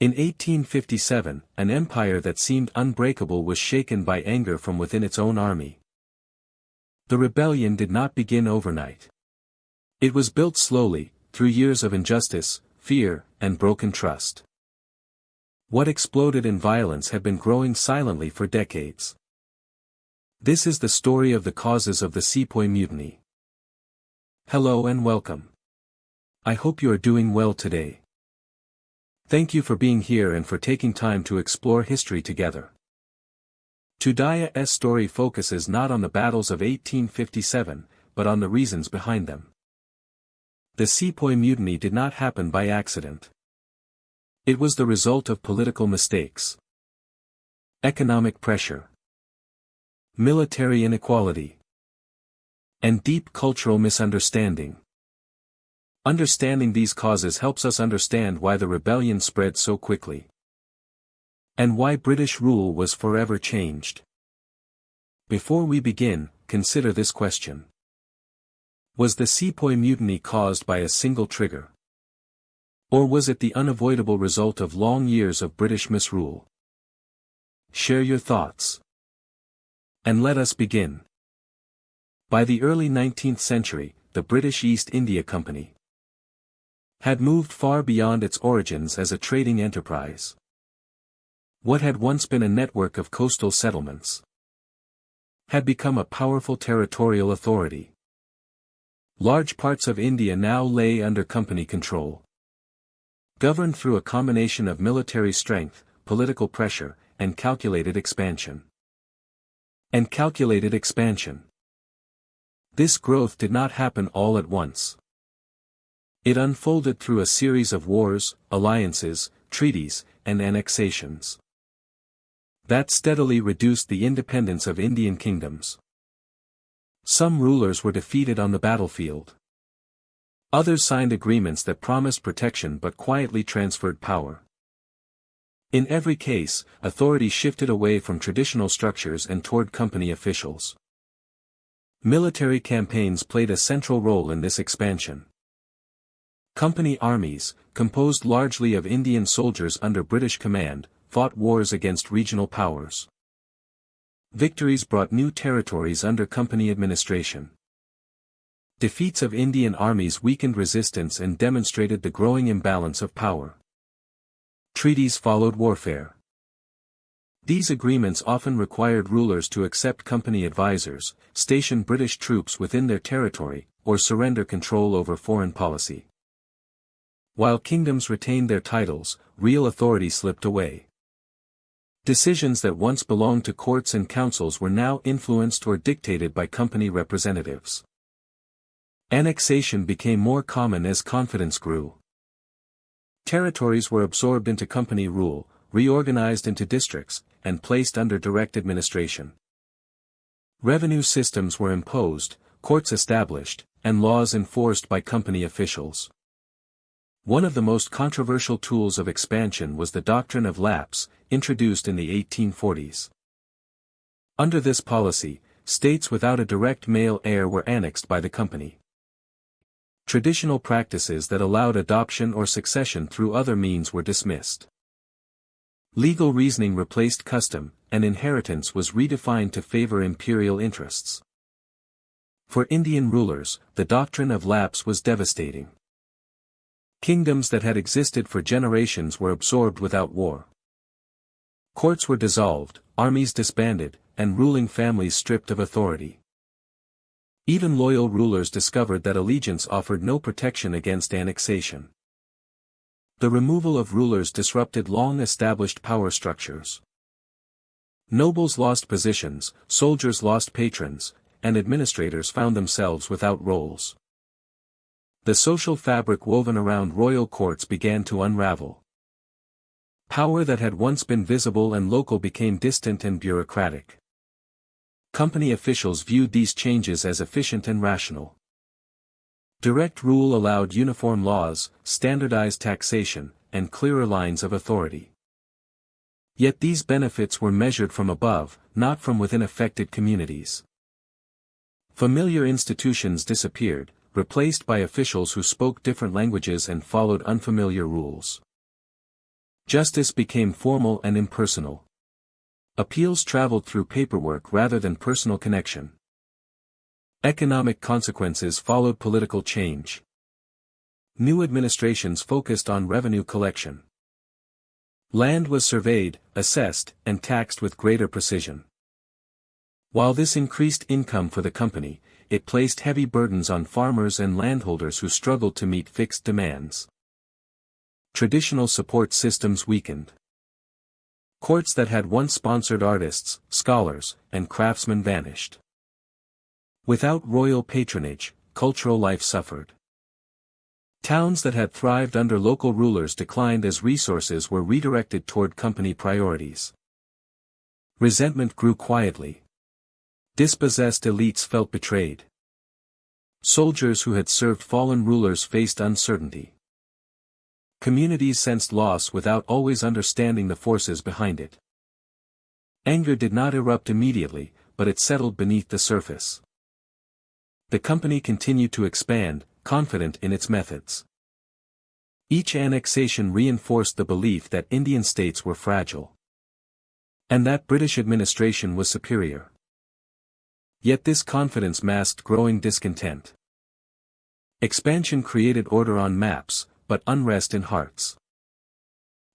In 1857, an empire that seemed unbreakable was shaken by anger from within its own army. The rebellion did not begin overnight. It was built slowly, through years of injustice, fear, and broken trust. What exploded in violence had been growing silently for decades. This is the story of the causes of the Sepoy Mutiny. Hello and welcome. I hope you are doing well today. Thank you for being here and for taking time to explore history together. Today's story focuses not on the battles of 1857, but on the reasons behind them. The Sepoy Mutiny did not happen by accident. It was the result of political mistakes, economic pressure, military inequality, and deep cultural misunderstanding. Understanding these causes helps us understand why the rebellion spread so quickly, and why British rule was forever changed. Before we begin, consider this question. Was the Sepoy Mutiny caused by a single trigger? Or was it the unavoidable result of long years of British misrule? Share your thoughts. And let us begin. By the early 19th century, the British East India Company had moved far beyond its origins as a trading enterprise. What had once been a network of coastal settlements had become a powerful territorial authority. Large parts of India now lay under company control, governed through a combination of military strength, political pressure, and calculated expansion. This growth did not happen all at once. It unfolded through a series of wars, alliances, treaties, and annexations that steadily reduced the independence of Indian kingdoms. Some rulers were defeated on the battlefield. Others signed agreements that promised protection but quietly transferred power. In every case, authority shifted away from traditional structures and toward company officials. Military campaigns played a central role in this expansion. Company armies, composed largely of Indian soldiers under British command, fought wars against regional powers. Victories brought new territories under company administration. Defeats of Indian armies weakened resistance and demonstrated the growing imbalance of power. Treaties followed warfare. These agreements often required rulers to accept company advisors, station British troops within their territory, or surrender control over foreign policy. While kingdoms retained their titles, real authority slipped away. Decisions that once belonged to courts and councils were now influenced or dictated by company representatives. Annexation became more common as confidence grew. Territories were absorbed into company rule, reorganized into districts, and placed under direct administration. Revenue systems were imposed, courts established, and laws enforced by company officials. One of the most controversial tools of expansion was the doctrine of lapse, introduced in the 1840s. Under this policy, states without a direct male heir were annexed by the company. Traditional practices that allowed adoption or succession through other means were dismissed. Legal reasoning replaced custom, and inheritance was redefined to favor imperial interests. For Indian rulers, the doctrine of lapse was devastating. Kingdoms that had existed for generations were absorbed without war. Courts were dissolved, armies disbanded, and ruling families stripped of authority. Even loyal rulers discovered that allegiance offered no protection against annexation. The removal of rulers disrupted long-established power structures. Nobles lost positions, soldiers lost patrons, and administrators found themselves without roles. The social fabric woven around royal courts began to unravel. Power that had once been visible and local became distant and bureaucratic. Company officials viewed these changes as efficient and rational. Direct rule allowed uniform laws, standardized taxation, and clearer lines of authority. Yet these benefits were measured from above, not from within affected communities. Familiar institutions disappeared, replaced by officials who spoke different languages and followed unfamiliar rules. Justice became formal and impersonal. Appeals traveled through paperwork rather than personal connection. Economic consequences followed political change. New administrations focused on revenue collection. Land was surveyed, assessed, and taxed with greater precision. While this increased income for the company, it placed heavy burdens on farmers and landholders who struggled to meet fixed demands. Traditional support systems weakened. Courts that had once sponsored artists, scholars, and craftsmen vanished. Without royal patronage, cultural life suffered. Towns that had thrived under local rulers declined as resources were redirected toward company priorities. Resentment grew quietly. Dispossessed elites felt betrayed. Soldiers who had served fallen rulers faced uncertainty. Communities sensed loss without always understanding the forces behind it. Anger did not erupt immediately, but it settled beneath the surface. The company continued to expand, confident in its methods. Each annexation reinforced the belief that Indian states were fragile, and that British administration was superior. Yet this confidence masked growing discontent. Expansion created order on maps, but unrest in hearts.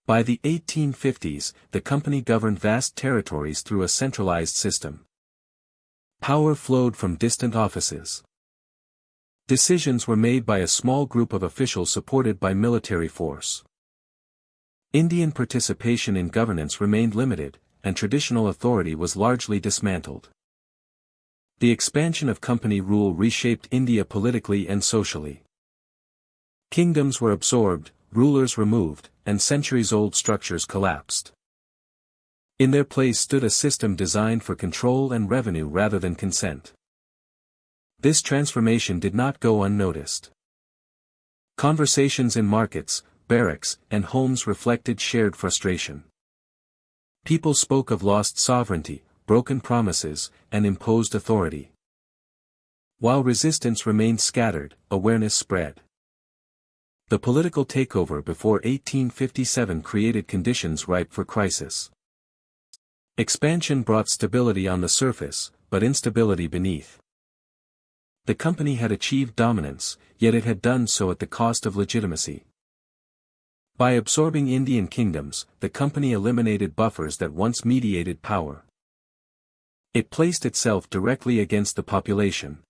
By the 1850s, the company governed vast territories through a centralized system. Power flowed from distant offices. Decisions were made by a small group of officials supported by military force. Indian participation in governance remained limited, and traditional authority was largely dismantled. The expansion of company rule reshaped India politically and socially. Kingdoms were absorbed, rulers removed, and centuries-old structures collapsed. In their place stood a system designed for control and revenue rather than consent. This transformation did not go unnoticed. Conversations in markets, barracks, and homes reflected shared frustration. People spoke of lost sovereignty, broken promises, and imposed authority. While resistance remained scattered, awareness spread. The political takeover before 1857 created conditions ripe for crisis. Expansion brought stability on the surface, but instability beneath. The company had achieved dominance, yet it had done so at the cost of legitimacy. By absorbing Indian kingdoms, the company eliminated buffers that once mediated power. It placed itself directly against the population.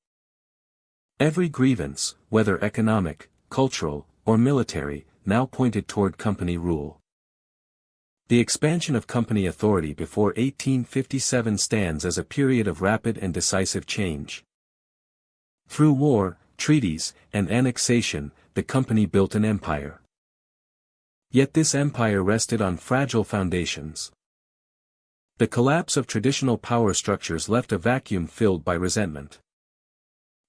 Every grievance, whether economic, cultural, or military, now pointed toward company rule. The expansion of company authority before 1857 stands as a period of rapid and decisive change. Through war, treaties, and annexation, the company built an empire. Yet this empire rested on fragile foundations. The collapse of traditional power structures left a vacuum filled by resentment.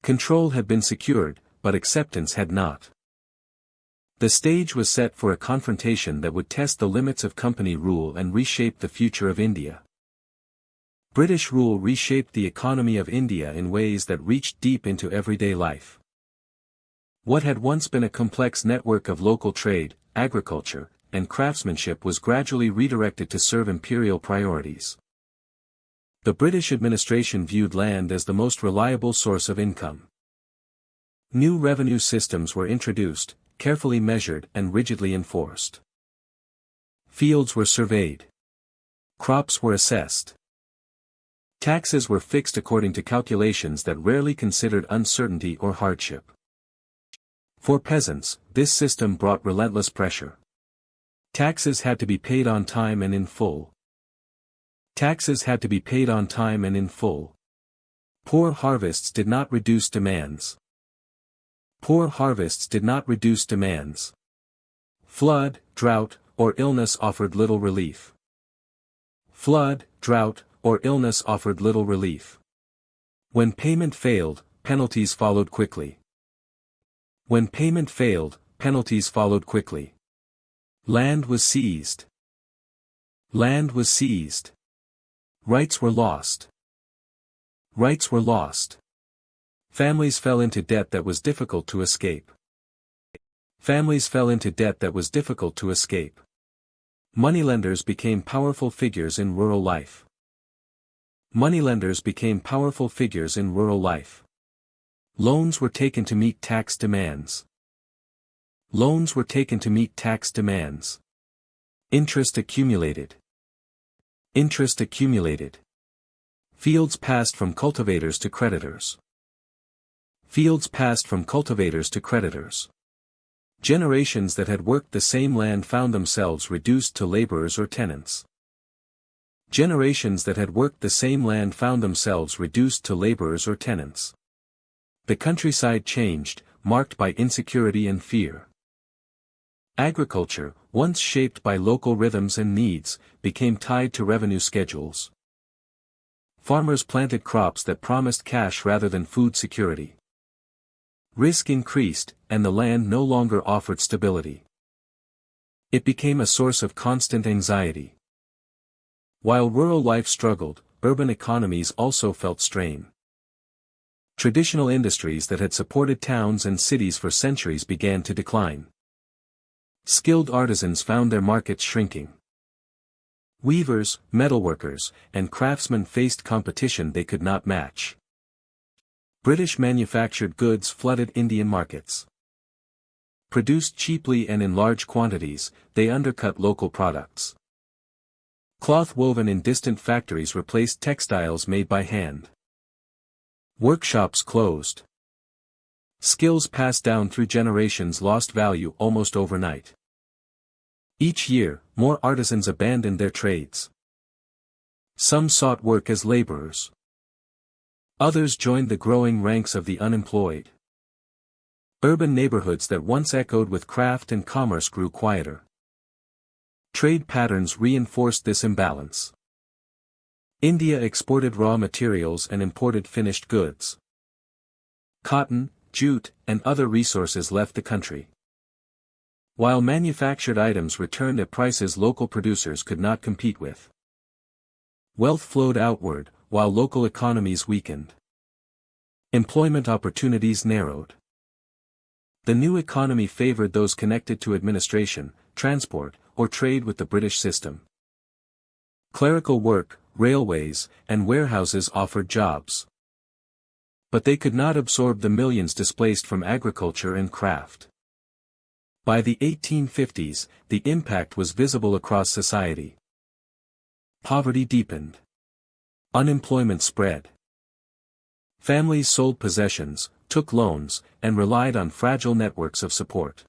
Control had been secured, but acceptance had not. The stage was set for a confrontation that would test the limits of company rule and reshape the future of India. British rule reshaped the economy of India in ways that reached deep into everyday life. What had once been a complex network of local trade, agriculture, and craftsmanship was gradually redirected to serve imperial priorities. The British administration viewed land as the most reliable source of income. New revenue systems were introduced, carefully measured and rigidly enforced. Fields were surveyed. Crops were assessed. Taxes were fixed according to calculations that rarely considered uncertainty or hardship. For peasants, this system brought relentless pressure. Taxes had to be paid on time and in full. Taxes had to be paid on time and in full. Poor harvests did not reduce demands. Poor harvests did not reduce demands. Flood, drought, or illness offered little relief. Flood, drought, or illness offered little relief. When payment failed, penalties followed quickly. When payment failed, penalties followed quickly. Land was seized. Land was seized. Rights were lost. Rights were lost. Families fell into debt that was difficult to escape. Families fell into debt that was difficult to escape. Moneylenders became powerful figures in rural life. Moneylenders became powerful figures in rural life. Loans were taken to meet tax demands. Loans were taken to meet tax demands. Interest accumulated. Interest accumulated. Fields passed from cultivators to creditors. Fields passed from cultivators to creditors. Generations that had worked the same land found themselves reduced to laborers or tenants. Generations that had worked the same land found themselves reduced to laborers or tenants. The countryside changed, marked by insecurity and fear. Agriculture, once shaped by local rhythms and needs, became tied to revenue schedules. Farmers planted crops that promised cash rather than food security. Risk increased, and the land no longer offered stability. It became a source of constant anxiety. While rural life struggled, urban economies also felt strain. Traditional industries that had supported towns and cities for centuries began to decline. Skilled artisans found their markets shrinking. Weavers, metalworkers, and craftsmen faced competition they could not match. British manufactured goods flooded Indian markets. Produced cheaply and in large quantities, they undercut local products. Cloth woven in distant factories replaced textiles made by hand. Workshops closed. Skills passed down through generations lost value almost overnight. Each year, more artisans abandoned their trades. Some sought work as laborers. Others joined the growing ranks of the unemployed. Urban neighborhoods that once echoed with craft and commerce grew quieter. Trade patterns reinforced this imbalance. India exported raw materials and imported finished goods. Cotton, jute, and other resources left the country. While manufactured items returned at prices local producers could not compete with. Wealth flowed outward, while local economies weakened. Employment opportunities narrowed. The new economy favored those connected to administration, transport, or trade with the British system. Clerical work, railways, and warehouses offered jobs. But they could not absorb the millions displaced from agriculture and craft. By the 1850s, the impact was visible across society. Poverty deepened. Unemployment spread. Families sold possessions, took loans, and relied on fragile networks of support.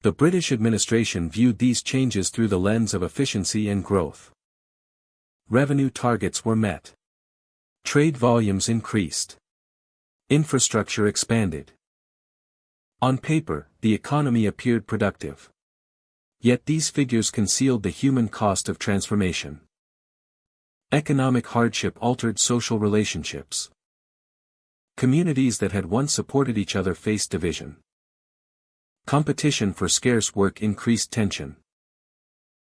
The British administration viewed these changes through the lens of efficiency and growth. Revenue targets were met. Trade volumes increased. Infrastructure expanded. On paper, the economy appeared productive. Yet these figures concealed the human cost of transformation. Economic hardship altered social relationships. Communities that had once supported each other faced division. Competition for scarce work increased tension.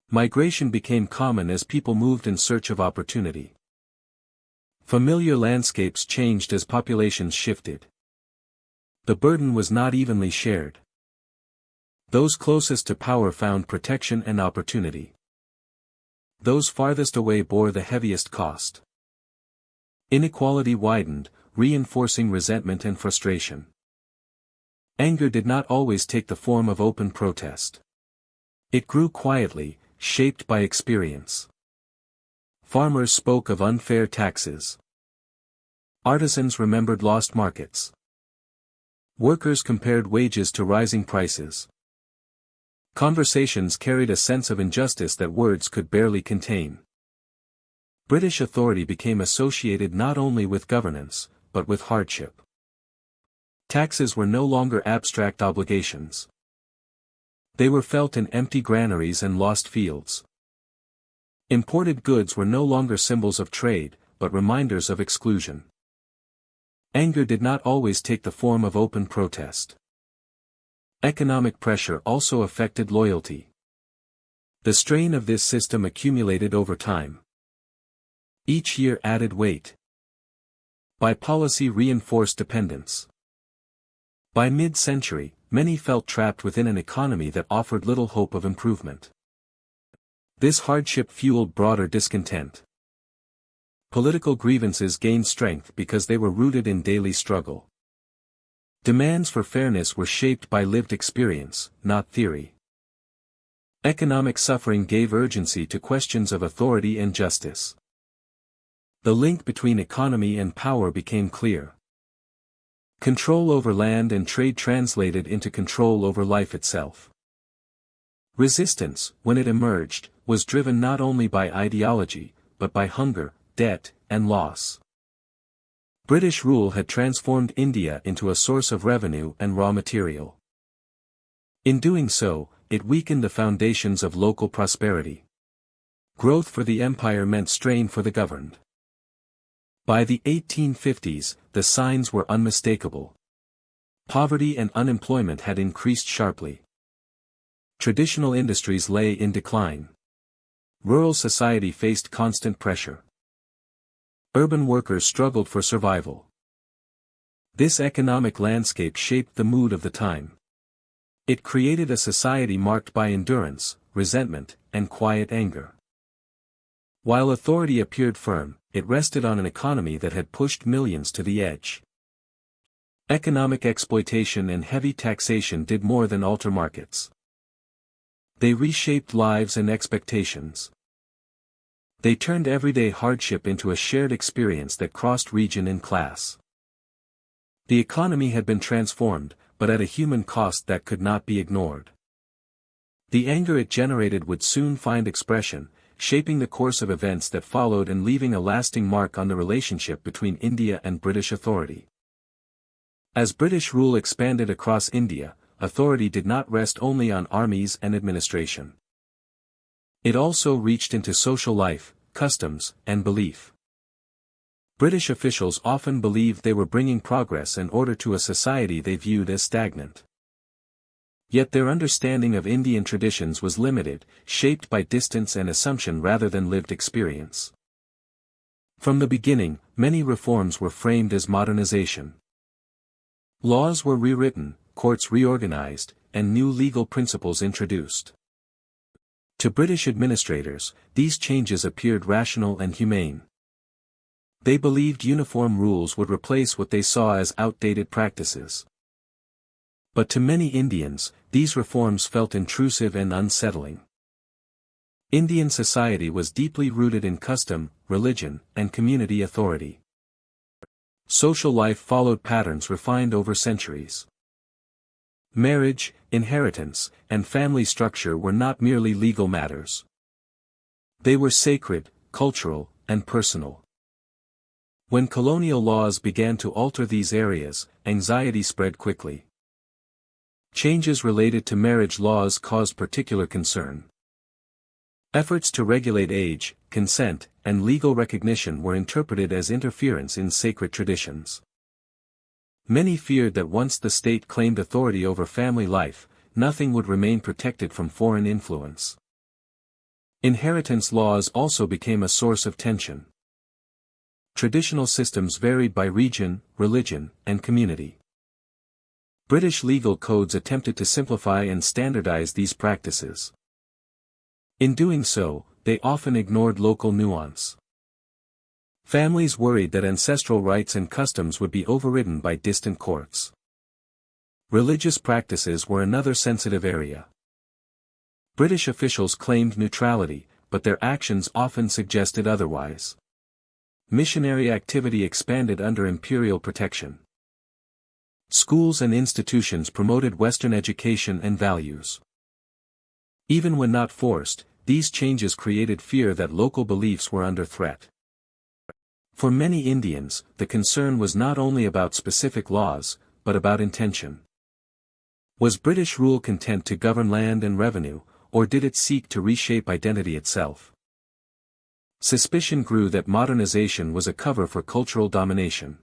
Migration became common as people moved in search of opportunity. Familiar landscapes changed as populations shifted. The burden was not evenly shared. Those closest to power found protection and opportunity. Those farthest away bore the heaviest cost. Inequality widened, reinforcing resentment and frustration. Anger did not always take the form of open protest. It grew quietly, shaped by experience. Farmers spoke of unfair taxes. Artisans remembered lost markets. Workers compared wages to rising prices. Conversations carried a sense of injustice that words could barely contain. British authority became associated not only with governance, but with hardship. Taxes were no longer abstract obligations. They were felt in empty granaries and lost fields. Imported goods were no longer symbols of trade, but reminders of exclusion. Anger did not always take the form of open protest. Economic pressure also affected loyalty. The strain of this system accumulated over time. Each year added weight. By policy reinforced dependence. By mid-century, many felt trapped within an economy that offered little hope of improvement. This hardship fueled broader discontent. Political grievances gained strength because they were rooted in daily struggle. Demands for fairness were shaped by lived experience, not theory. Economic suffering gave urgency to questions of authority and justice. The link between economy and power became clear. Control over land and trade translated into control over life itself. Resistance, when it emerged, was driven not only by ideology, but by hunger, debt, and loss. British rule had transformed India into a source of revenue and raw material. In doing so, it weakened the foundations of local prosperity. Growth for the empire meant strain for the governed. By the 1850s, the signs were unmistakable. Poverty and unemployment had increased sharply. Traditional industries lay in decline. Rural society faced constant pressure. Urban workers struggled for survival. This economic landscape shaped the mood of the time. It created a society marked by endurance, resentment, and quiet anger. While authority appeared firm, it rested on an economy that had pushed millions to the edge. Economic exploitation and heavy taxation did more than alter markets. They reshaped lives and expectations. They turned everyday hardship into a shared experience that crossed region and class. The economy had been transformed, but at a human cost that could not be ignored. The anger it generated would soon find expression, shaping the course of events that followed and leaving a lasting mark on the relationship between India and British authority. As British rule expanded across India, authority did not rest only on armies and administration. It also reached into social life, customs, and belief. British officials often believed they were bringing progress and order to a society they viewed as stagnant. Yet their understanding of Indian traditions was limited, shaped by distance and assumption rather than lived experience. From the beginning, many reforms were framed as modernization. Laws were rewritten, courts reorganized, and new legal principles introduced. To British administrators, these changes appeared rational and humane. They believed uniform rules would replace what they saw as outdated practices. But to many Indians, these reforms felt intrusive and unsettling. Indian society was deeply rooted in custom, religion, and community authority. Social life followed patterns refined over centuries. Marriage, inheritance, and family structure were not merely legal matters. They were sacred, cultural, and personal. When colonial laws began to alter these areas, anxiety spread quickly. Changes related to marriage laws caused particular concern. Efforts to regulate age, consent, and legal recognition were interpreted as interference in sacred traditions. Many feared that once the state claimed authority over family life, nothing would remain protected from foreign influence. Inheritance laws also became a source of tension. Traditional systems varied by region, religion, and community. British legal codes attempted to simplify and standardize these practices. In doing so, they often ignored local nuance. Families worried that ancestral rights and customs would be overridden by distant courts. Religious practices were another sensitive area. British officials claimed neutrality, but their actions often suggested otherwise. Missionary activity expanded under imperial protection. Schools and institutions promoted Western education and values. Even when not forced, these changes created fear that local beliefs were under threat. For many Indians, the concern was not only about specific laws, but about intention. Was British rule content to govern land and revenue, or did it seek to reshape identity itself? Suspicion grew that modernization was a cover for cultural domination.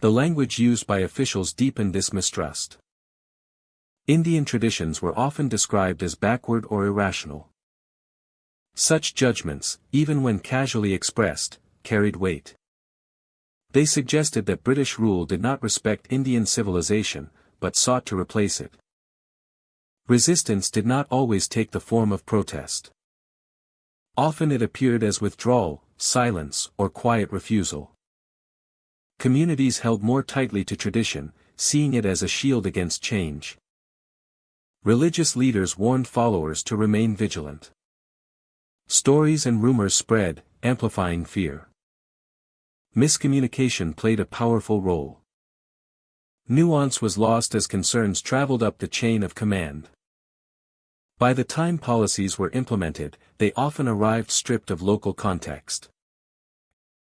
The language used by officials deepened this mistrust. Indian traditions were often described as backward or irrational. Such judgments, even when casually expressed, carried weight. They suggested that British rule did not respect Indian civilization, but sought to replace it. Resistance did not always take the form of protest. Often it appeared as withdrawal, silence, or quiet refusal. Communities held more tightly to tradition, seeing it as a shield against change. Religious leaders warned followers to remain vigilant. Stories and rumors spread, amplifying fear. Miscommunication played a powerful role. Nuance was lost as concerns traveled up the chain of command. By the time policies were implemented, they often arrived stripped of local context.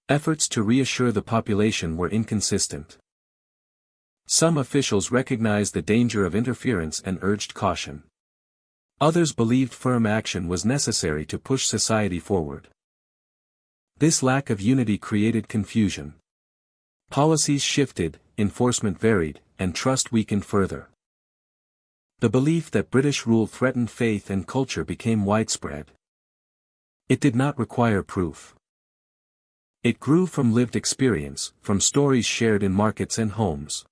Efforts to reassure the population were inconsistent. Some officials recognized the danger of interference and urged caution. Others believed firm action was necessary to push society forward. This lack of unity created confusion. Policies shifted, enforcement varied, and trust weakened further. The belief that British rule threatened faith and culture became widespread. It did not require proof. It grew from lived experience, from stories shared in markets and homes.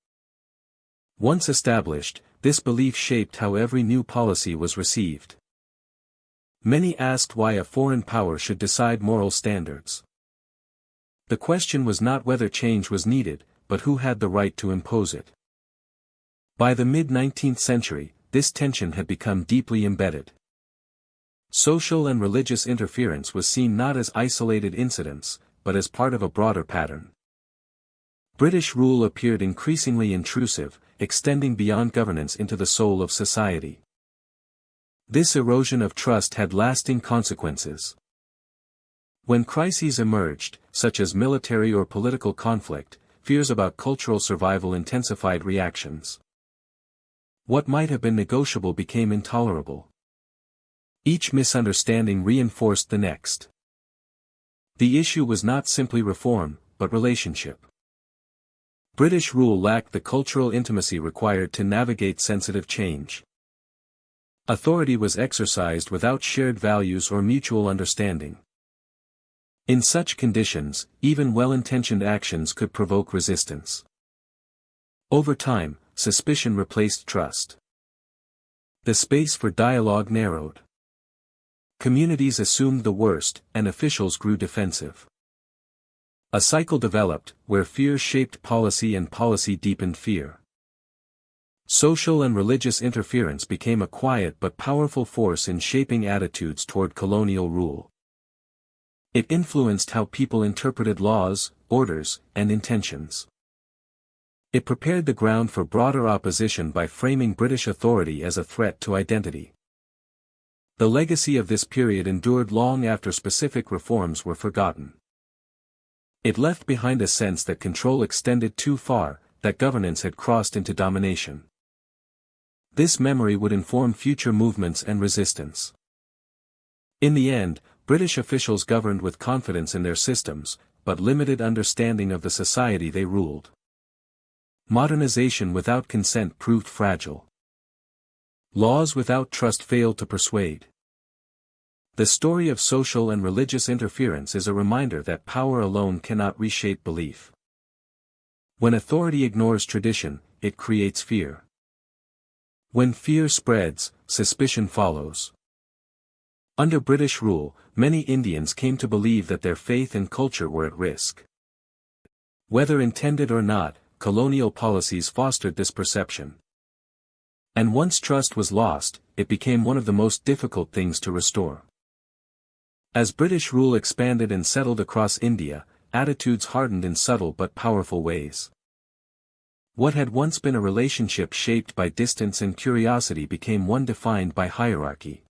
Once established, this belief shaped how every new policy was received. Many asked why a foreign power should decide moral standards. The question was not whether change was needed, but who had the right to impose it. By the mid-19th century, this tension had become deeply embedded. Social and religious interference was seen not as isolated incidents, but as part of a broader pattern. British rule appeared increasingly intrusive, extending beyond governance into the soul of society. This erosion of trust had lasting consequences. When crises emerged, such as military or political conflict, fears about cultural survival intensified reactions. What might have been negotiable became intolerable. Each misunderstanding reinforced the next. The issue was not simply reform, but relationship. British rule lacked the cultural intimacy required to navigate sensitive change. Authority was exercised without shared values or mutual understanding. In such conditions, even well-intentioned actions could provoke resistance. Over time, suspicion replaced trust. The space for dialogue narrowed. Communities assumed the worst, and officials grew defensive. A cycle developed, where fear shaped policy and policy deepened fear. Social and religious interference became a quiet but powerful force in shaping attitudes toward colonial rule. It influenced how people interpreted laws, orders, and intentions. It prepared the ground for broader opposition by framing British authority as a threat to identity. The legacy of this period endured long after specific reforms were forgotten. It left behind a sense that control extended too far, that governance had crossed into domination. This memory would inform future movements and resistance. In the end, British officials governed with confidence in their systems, but limited understanding of the society they ruled. Modernization without consent proved fragile. Laws without trust failed to persuade. The story of social and religious interference is a reminder that power alone cannot reshape belief. When authority ignores tradition, it creates fear. When fear spreads, suspicion follows. Under British rule, many Indians came to believe that their faith and culture were at risk. Whether intended or not, colonial policies fostered this perception. And once trust was lost, it became one of the most difficult things to restore. As British rule expanded and settled across India, attitudes hardened in subtle but powerful ways. What had once been a relationship shaped by distance and curiosity became one defined by hierarchy.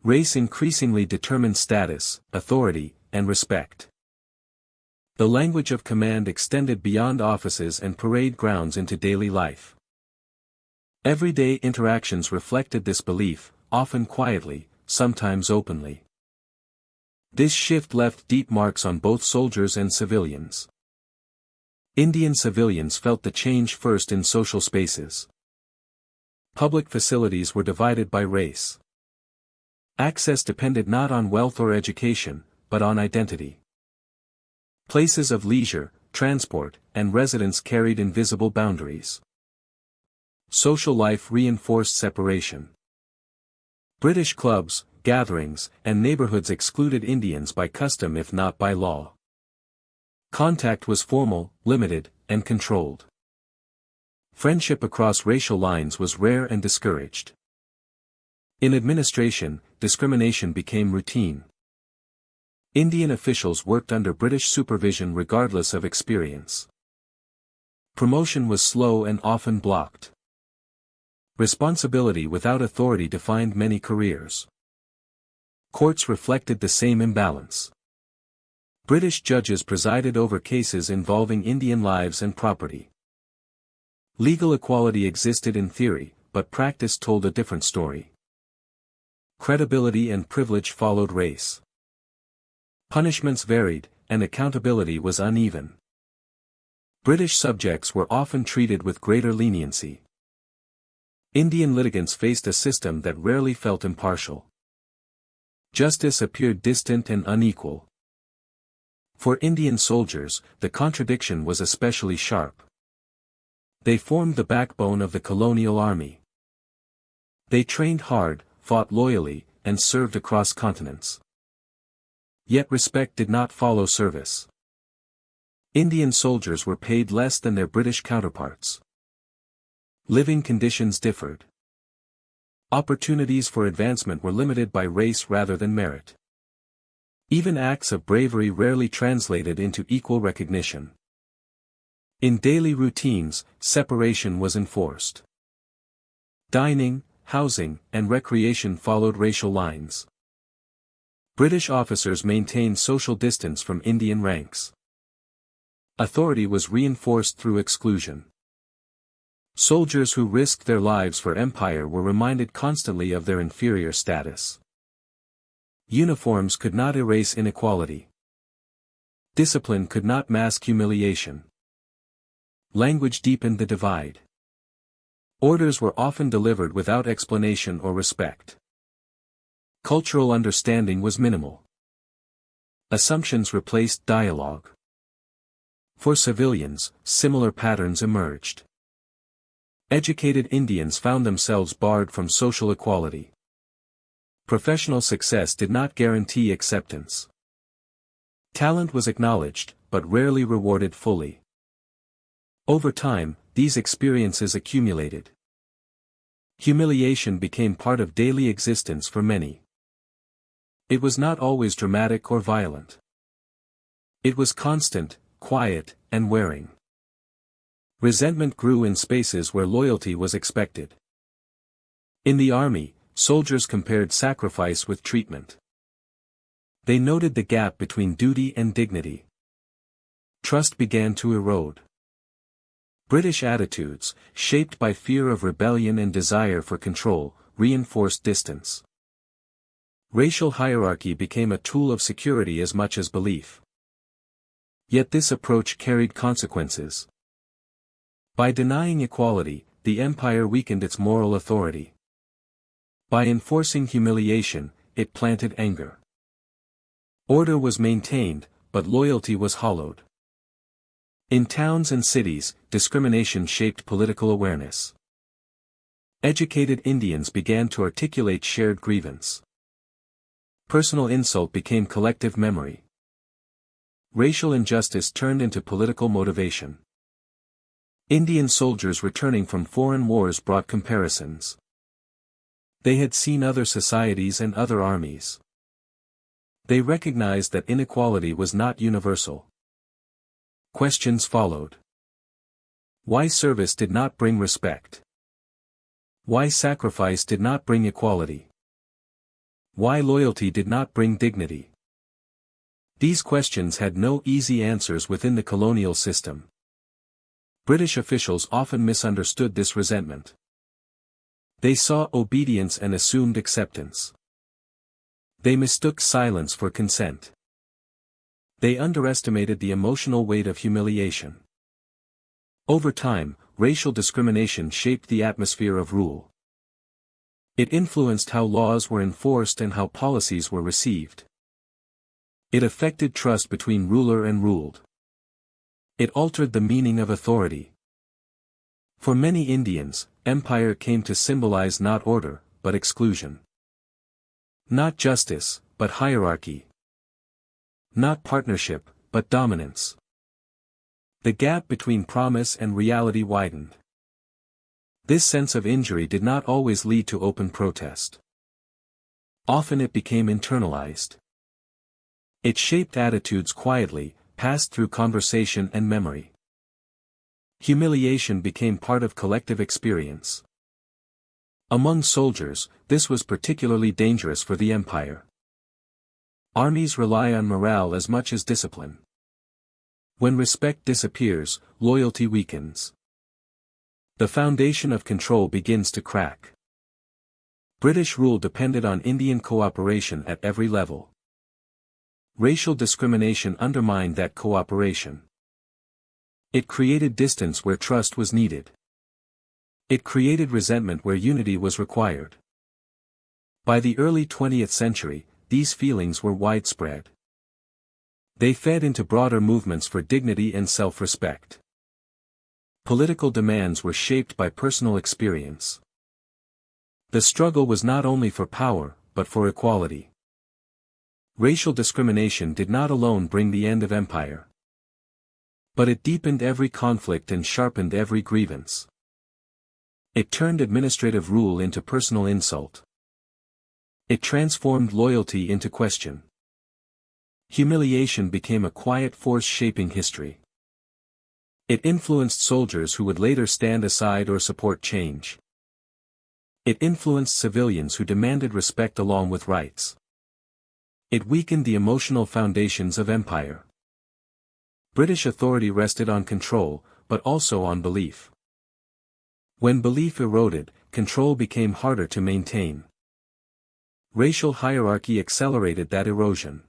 Race increasingly determined status, authority, and respect. The language of command extended beyond offices and parade grounds into daily life. Everyday interactions reflected this belief, often quietly, sometimes openly. This shift left deep marks on both soldiers and civilians. Indian civilians felt the change first in social spaces. Public facilities were divided by race. Access depended not on wealth or education, but on identity. Places of leisure, transport, and residence carried invisible boundaries. Social life reinforced separation. British clubs, gatherings, and neighborhoods excluded Indians by custom if not by law. Contact was formal, limited, and controlled. Friendship across racial lines was rare and discouraged. In administration, discrimination became routine. Indian officials worked under British supervision regardless of experience. Promotion was slow and often blocked. Responsibility without authority defined many careers. Courts reflected the same imbalance. British judges presided over cases involving Indian lives and property. Legal equality existed in theory, but practice told a different story. Credibility and privilege followed race. Punishments varied, and accountability was uneven. British subjects were often treated with greater leniency. Indian litigants faced a system that rarely felt impartial. Justice appeared distant and unequal. For Indian soldiers, the contradiction was especially sharp. They formed the backbone of the colonial army. They trained hard, fought loyally, and served across continents. Yet respect did not follow service. Indian soldiers were paid less than their British counterparts. Living conditions differed. Opportunities for advancement were limited by race rather than merit. Even acts of bravery rarely translated into equal recognition. In daily routines, separation was enforced. Dining, housing, and recreation followed racial lines. British officers maintained social distance from Indian ranks. Authority was reinforced through exclusion. Soldiers who risked their lives for empire were reminded constantly of their inferior status. Uniforms could not erase inequality. Discipline could not mask humiliation. Language deepened the divide. Orders were often delivered without explanation or respect. Cultural understanding was minimal. Assumptions replaced dialogue. For civilians, similar patterns emerged. Educated Indians found themselves barred from social equality. Professional success did not guarantee acceptance. Talent was acknowledged, but rarely rewarded fully. Over time, these experiences accumulated. Humiliation became part of daily existence for many. It was not always dramatic or violent. It was constant, quiet, and wearing. Resentment grew in spaces where loyalty was expected. In the army, soldiers compared sacrifice with treatment. They noted the gap between duty and dignity. Trust began to erode. British attitudes, shaped by fear of rebellion and desire for control, reinforced distance. Racial hierarchy became a tool of security as much as belief. Yet this approach carried consequences. By denying equality, the empire weakened its moral authority. By enforcing humiliation, it planted anger. Order was maintained, but loyalty was hollowed. In towns and cities, discrimination shaped political awareness. Educated Indians began to articulate shared grievance. Personal insult became collective memory. Racial injustice turned into political motivation. Indian soldiers returning from foreign wars brought comparisons. They had seen other societies and other armies. They recognized that inequality was not universal. Questions followed. Why service did not bring respect? Why sacrifice did not bring equality? Why loyalty did not bring dignity? These questions had no easy answers within the colonial system. British officials often misunderstood this resentment. They saw obedience and assumed acceptance. They mistook silence for consent. They underestimated the emotional weight of humiliation. Over time, racial discrimination shaped the atmosphere of rule. It influenced how laws were enforced and how policies were received. It affected trust between ruler and ruled. It altered the meaning of authority. For many Indians, empire came to symbolize not order, but exclusion. Not justice, but hierarchy. Not partnership, but dominance. The gap between promise and reality widened. This sense of injury did not always lead to open protest. Often it became internalized. It shaped attitudes quietly, passed through conversation and memory. Humiliation became part of collective experience. Among soldiers, this was particularly dangerous for the empire. Armies rely on morale as much as discipline. When respect disappears, loyalty weakens. The foundation of control begins to crack. British rule depended on Indian cooperation at every level. Racial discrimination undermined that cooperation. It created distance where trust was needed. It created resentment where unity was required. By the early 20th century, these feelings were widespread. They fed into broader movements for dignity and self-respect. Political demands were shaped by personal experience. The struggle was not only for power, but for equality. Racial discrimination did not alone bring the end of empire. But it deepened every conflict and sharpened every grievance. It turned administrative rule into personal insult. It transformed loyalty into question. Humiliation became a quiet force shaping history. It influenced soldiers who would later stand aside or support change. It influenced civilians who demanded respect along with rights. It weakened the emotional foundations of empire. British authority rested on control, but also on belief. When belief eroded, control became harder to maintain. Racial hierarchy accelerated that erosion.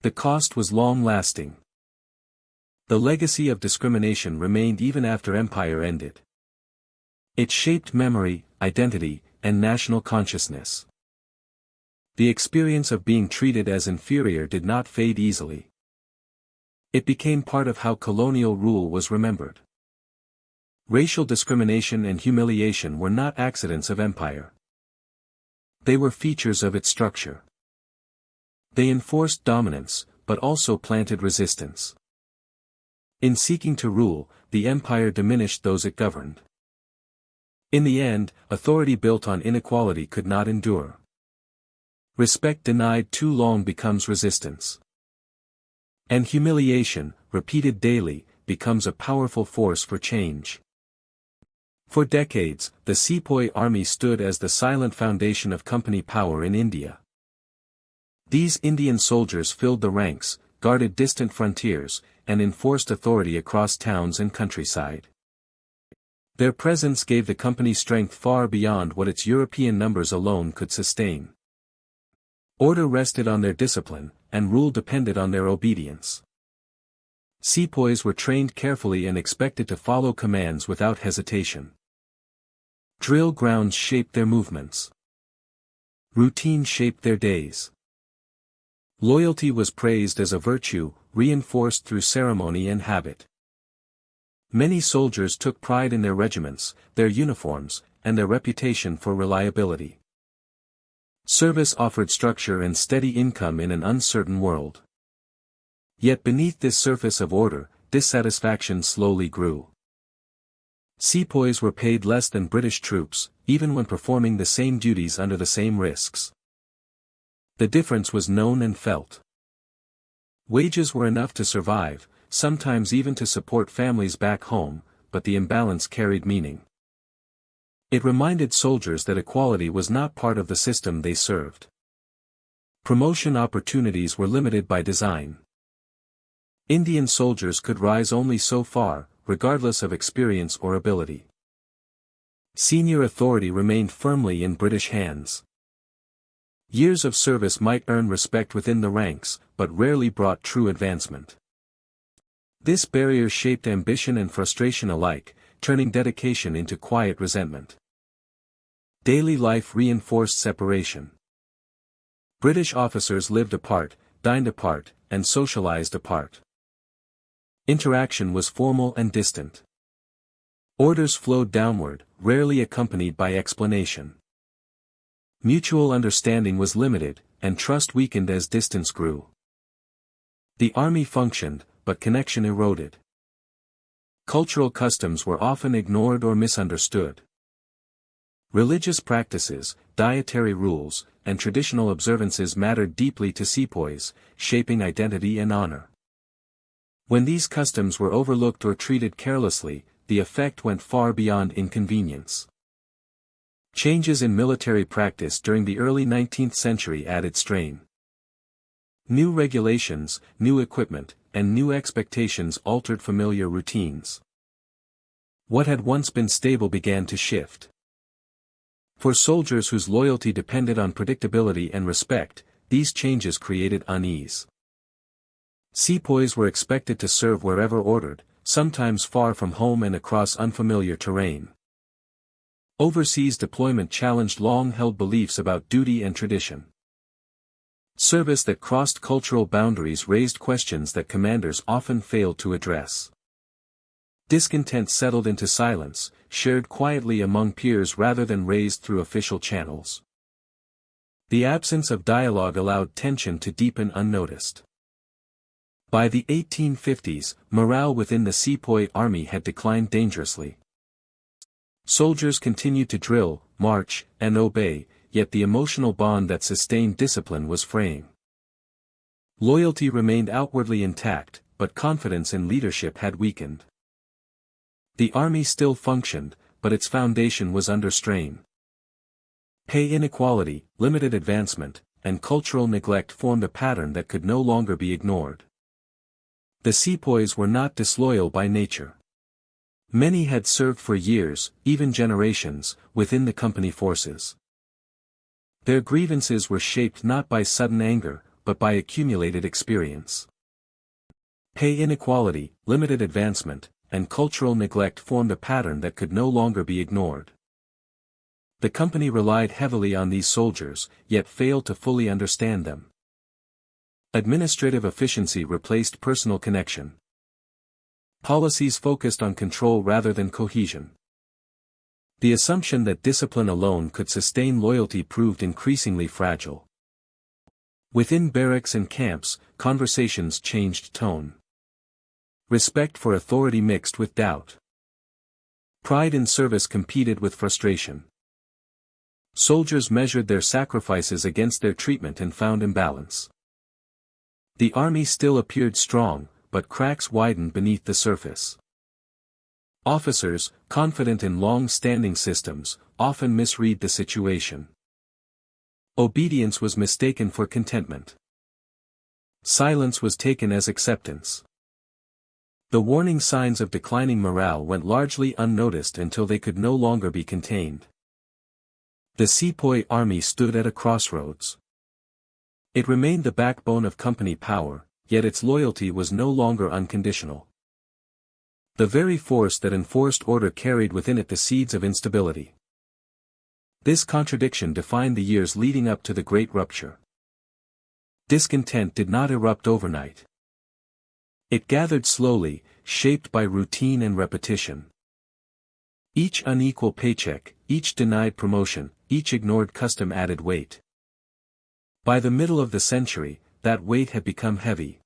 The cost was long-lasting. The legacy of discrimination remained even after empire ended. It shaped memory, identity, and national consciousness. The experience of being treated as inferior did not fade easily. It became part of how colonial rule was remembered. Racial discrimination and humiliation were not accidents of empire. They were features of its structure. They enforced dominance, but also planted resistance. In seeking to rule, the empire diminished those it governed. In the end, authority built on inequality could not endure. Respect denied too long becomes resistance. And humiliation, repeated daily, becomes a powerful force for change. For decades, the Sepoy army stood as the silent foundation of company power in India. These Indian soldiers filled the ranks, guarded distant frontiers, and enforced authority across towns and countryside. Their presence gave the company strength far beyond what its European numbers alone could sustain. Order rested on their discipline, and rule depended on their obedience. Sepoys were trained carefully and expected to follow commands without hesitation. Drill grounds shaped their movements. Routine shaped their days. Loyalty was praised as a virtue, reinforced through ceremony and habit. Many soldiers took pride in their regiments, their uniforms, and their reputation for reliability. Service offered structure and steady income in an uncertain world. Yet beneath this surface of order, dissatisfaction slowly grew. Sepoys were paid less than British troops, even when performing the same duties under the same risks. The difference was known and felt. Wages were enough to survive, sometimes even to support families back home, but the imbalance carried meaning. It reminded soldiers that equality was not part of the system they served. Promotion opportunities were limited by design. Indian soldiers could rise only so far, regardless of experience or ability. Senior authority remained firmly in British hands. Years of service might earn respect within the ranks, but rarely brought true advancement. This barrier shaped ambition and frustration alike, turning dedication into quiet resentment. Daily life reinforced separation. British officers lived apart, dined apart, and socialized apart. Interaction was formal and distant. Orders flowed downward, rarely accompanied by explanation. Mutual understanding was limited, and trust weakened as distance grew. The army functioned, but connection eroded. Cultural customs were often ignored or misunderstood. Religious practices, dietary rules, and traditional observances mattered deeply to sepoys, shaping identity and honor. When these customs were overlooked or treated carelessly, the effect went far beyond inconvenience. Changes in military practice during the early 19th century added strain. New regulations, new equipment, and new expectations altered familiar routines. What had once been stable began to shift. For soldiers whose loyalty depended on predictability and respect, these changes created unease. Sepoys were expected to serve wherever ordered, sometimes far from home and across unfamiliar terrain. Overseas deployment challenged long-held beliefs about duty and tradition. Service that crossed cultural boundaries raised questions that commanders often failed to address. Discontent settled into silence, shared quietly among peers rather than raised through official channels. The absence of dialogue allowed tension to deepen unnoticed. By the 1850s, morale within the Sepoy army had declined dangerously. Soldiers continued to drill, march, and obey, yet the emotional bond that sustained discipline was fraying. Loyalty remained outwardly intact, but confidence in leadership had weakened. The army still functioned, but its foundation was under strain. Pay inequality, limited advancement, and cultural neglect formed a pattern that could no longer be ignored. The sepoys were not disloyal by nature. Many had served for years, even generations, within the company forces. Their grievances were shaped not by sudden anger, but by accumulated experience. Pay inequality, limited advancement, and cultural neglect formed a pattern that could no longer be ignored. The company relied heavily on these soldiers, yet failed to fully understand them. Administrative efficiency replaced personal connection. Policies focused on control rather than cohesion. The assumption that discipline alone could sustain loyalty proved increasingly fragile. Within barracks and camps, conversations changed tone. Respect for authority mixed with doubt. Pride in service competed with frustration. Soldiers measured their sacrifices against their treatment and found imbalance. The army still appeared strong, but cracks widened beneath the surface. Officers, confident in long-standing systems, often misread the situation. Obedience was mistaken for contentment. Silence was taken as acceptance. The warning signs of declining morale went largely unnoticed until they could no longer be contained. The Sepoy army stood at a crossroads. It remained the backbone of company power, yet its loyalty was no longer unconditional. The very force that enforced order carried within it the seeds of instability. This contradiction defined the years leading up to the Great Rupture. Discontent did not erupt overnight. It gathered slowly, shaped by routine and repetition. Each unequal paycheck, each denied promotion, each ignored custom added weight. By the middle of the century, that weight had become heavy.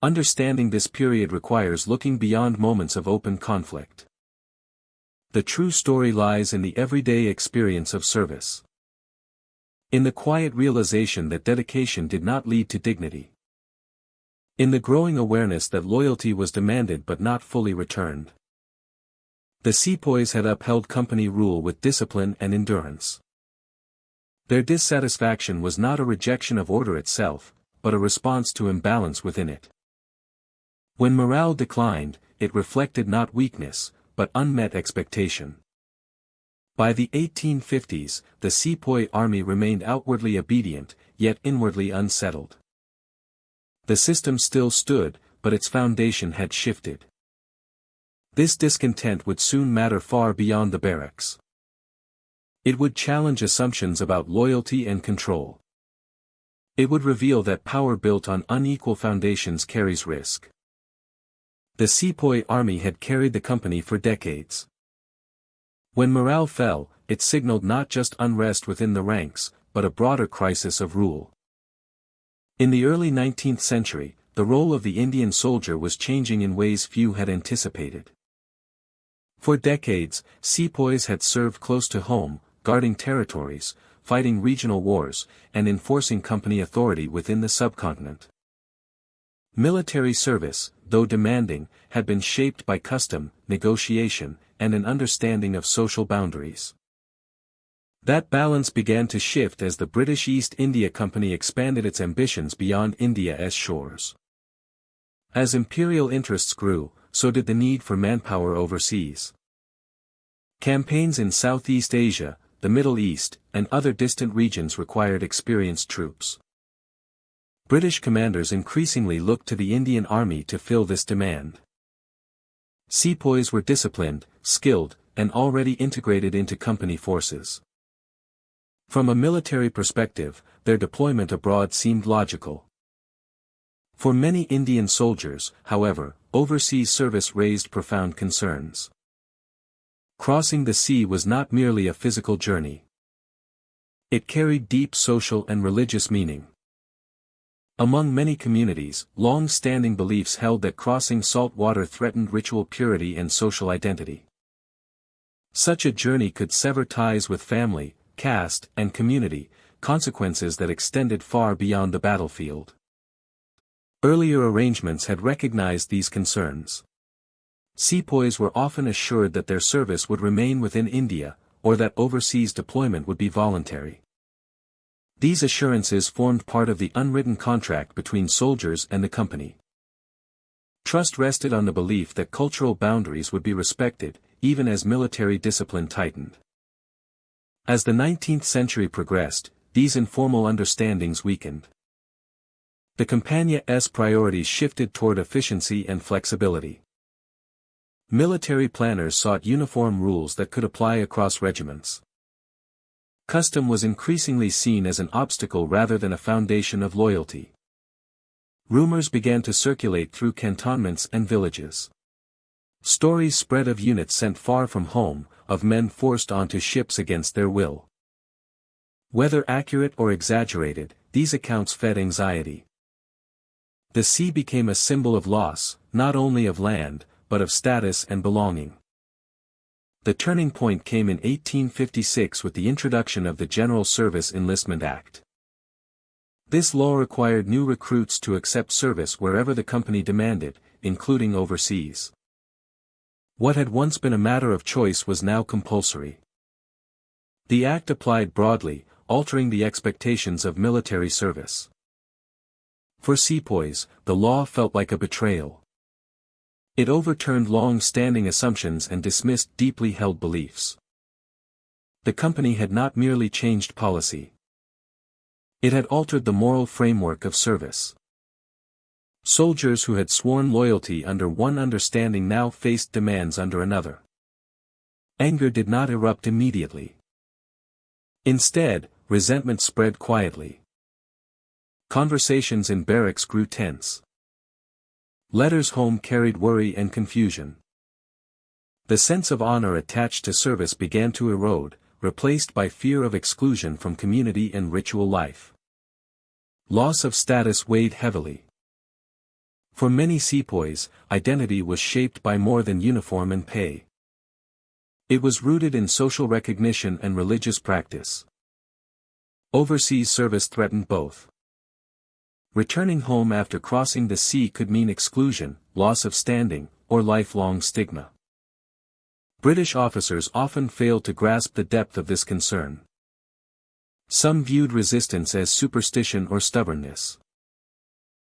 Understanding this period requires looking beyond moments of open conflict. The true story lies in the everyday experience of service. In the quiet realization that dedication did not lead to dignity. In the growing awareness that loyalty was demanded but not fully returned. The sepoys had upheld company rule with discipline and endurance. Their dissatisfaction was not a rejection of order itself, but a response to imbalance within it. When morale declined, it reflected not weakness, but unmet expectation. By the 1850s, the Sepoy army remained outwardly obedient, yet inwardly unsettled. The system still stood, but its foundation had shifted. This discontent would soon matter far beyond the barracks. It would challenge assumptions about loyalty and control. It would reveal that power built on unequal foundations carries risk. The Sepoy army had carried the company for decades. When morale fell, it signaled not just unrest within the ranks, but a broader crisis of rule. In the early 19th century, the role of the Indian soldier was changing in ways few had anticipated. For decades, sepoys had served close to home, guarding territories, fighting regional wars, and enforcing company authority within the subcontinent. Military service, though demanding, had been shaped by custom, negotiation, and an understanding of social boundaries. That balance began to shift as the British East India Company expanded its ambitions beyond India's shores. As imperial interests grew, so did the need for manpower overseas. Campaigns in Southeast Asia, the Middle East, and other distant regions required experienced troops. British commanders increasingly looked to the Indian Army to fill this demand. Sepoys were disciplined, skilled, and already integrated into company forces. From a military perspective, their deployment abroad seemed logical. For many Indian soldiers, however, overseas service raised profound concerns. Crossing the sea was not merely a physical journey. It carried deep social and religious meaning. Among many communities, long-standing beliefs held that crossing salt water threatened ritual purity and social identity. Such a journey could sever ties with family, caste, and community, consequences that extended far beyond the battlefield. Earlier arrangements had recognized these concerns. Sepoys were often assured that their service would remain within India, or that overseas deployment would be voluntary. These assurances formed part of the unwritten contract between soldiers and the company. Trust rested on the belief that cultural boundaries would be respected, even as military discipline tightened. As the 19th century progressed, these informal understandings weakened. The Compania's priorities shifted toward efficiency and flexibility. Military planners sought uniform rules that could apply across regiments. Custom was increasingly seen as an obstacle rather than a foundation of loyalty. Rumors began to circulate through cantonments and villages. Stories spread of units sent far from home, of men forced onto ships against their will. Whether accurate or exaggerated, these accounts fed anxiety. The sea became a symbol of loss, not only of land, but of status and belonging. The turning point came in 1856 with the introduction of the General Service Enlistment Act. This law required new recruits to accept service wherever the company demanded, including overseas. What had once been a matter of choice was now compulsory. The act applied broadly, altering the expectations of military service. For sepoys, the law felt like a betrayal. It overturned long-standing assumptions and dismissed deeply held beliefs. The company had not merely changed policy. It had altered the moral framework of service. Soldiers who had sworn loyalty under one understanding now faced demands under another. Anger did not erupt immediately. Instead, resentment spread quietly. Conversations in barracks grew tense. Letters home carried worry and confusion. The sense of honor attached to service began to erode, replaced by fear of exclusion from community and ritual life. Loss of status weighed heavily. For many sepoys, identity was shaped by more than uniform and pay. It was rooted in social recognition and religious practice. Overseas service threatened both. Returning home after crossing the sea could mean exclusion, loss of standing, or lifelong stigma. British officers often failed to grasp the depth of this concern. Some viewed resistance as superstition or stubbornness.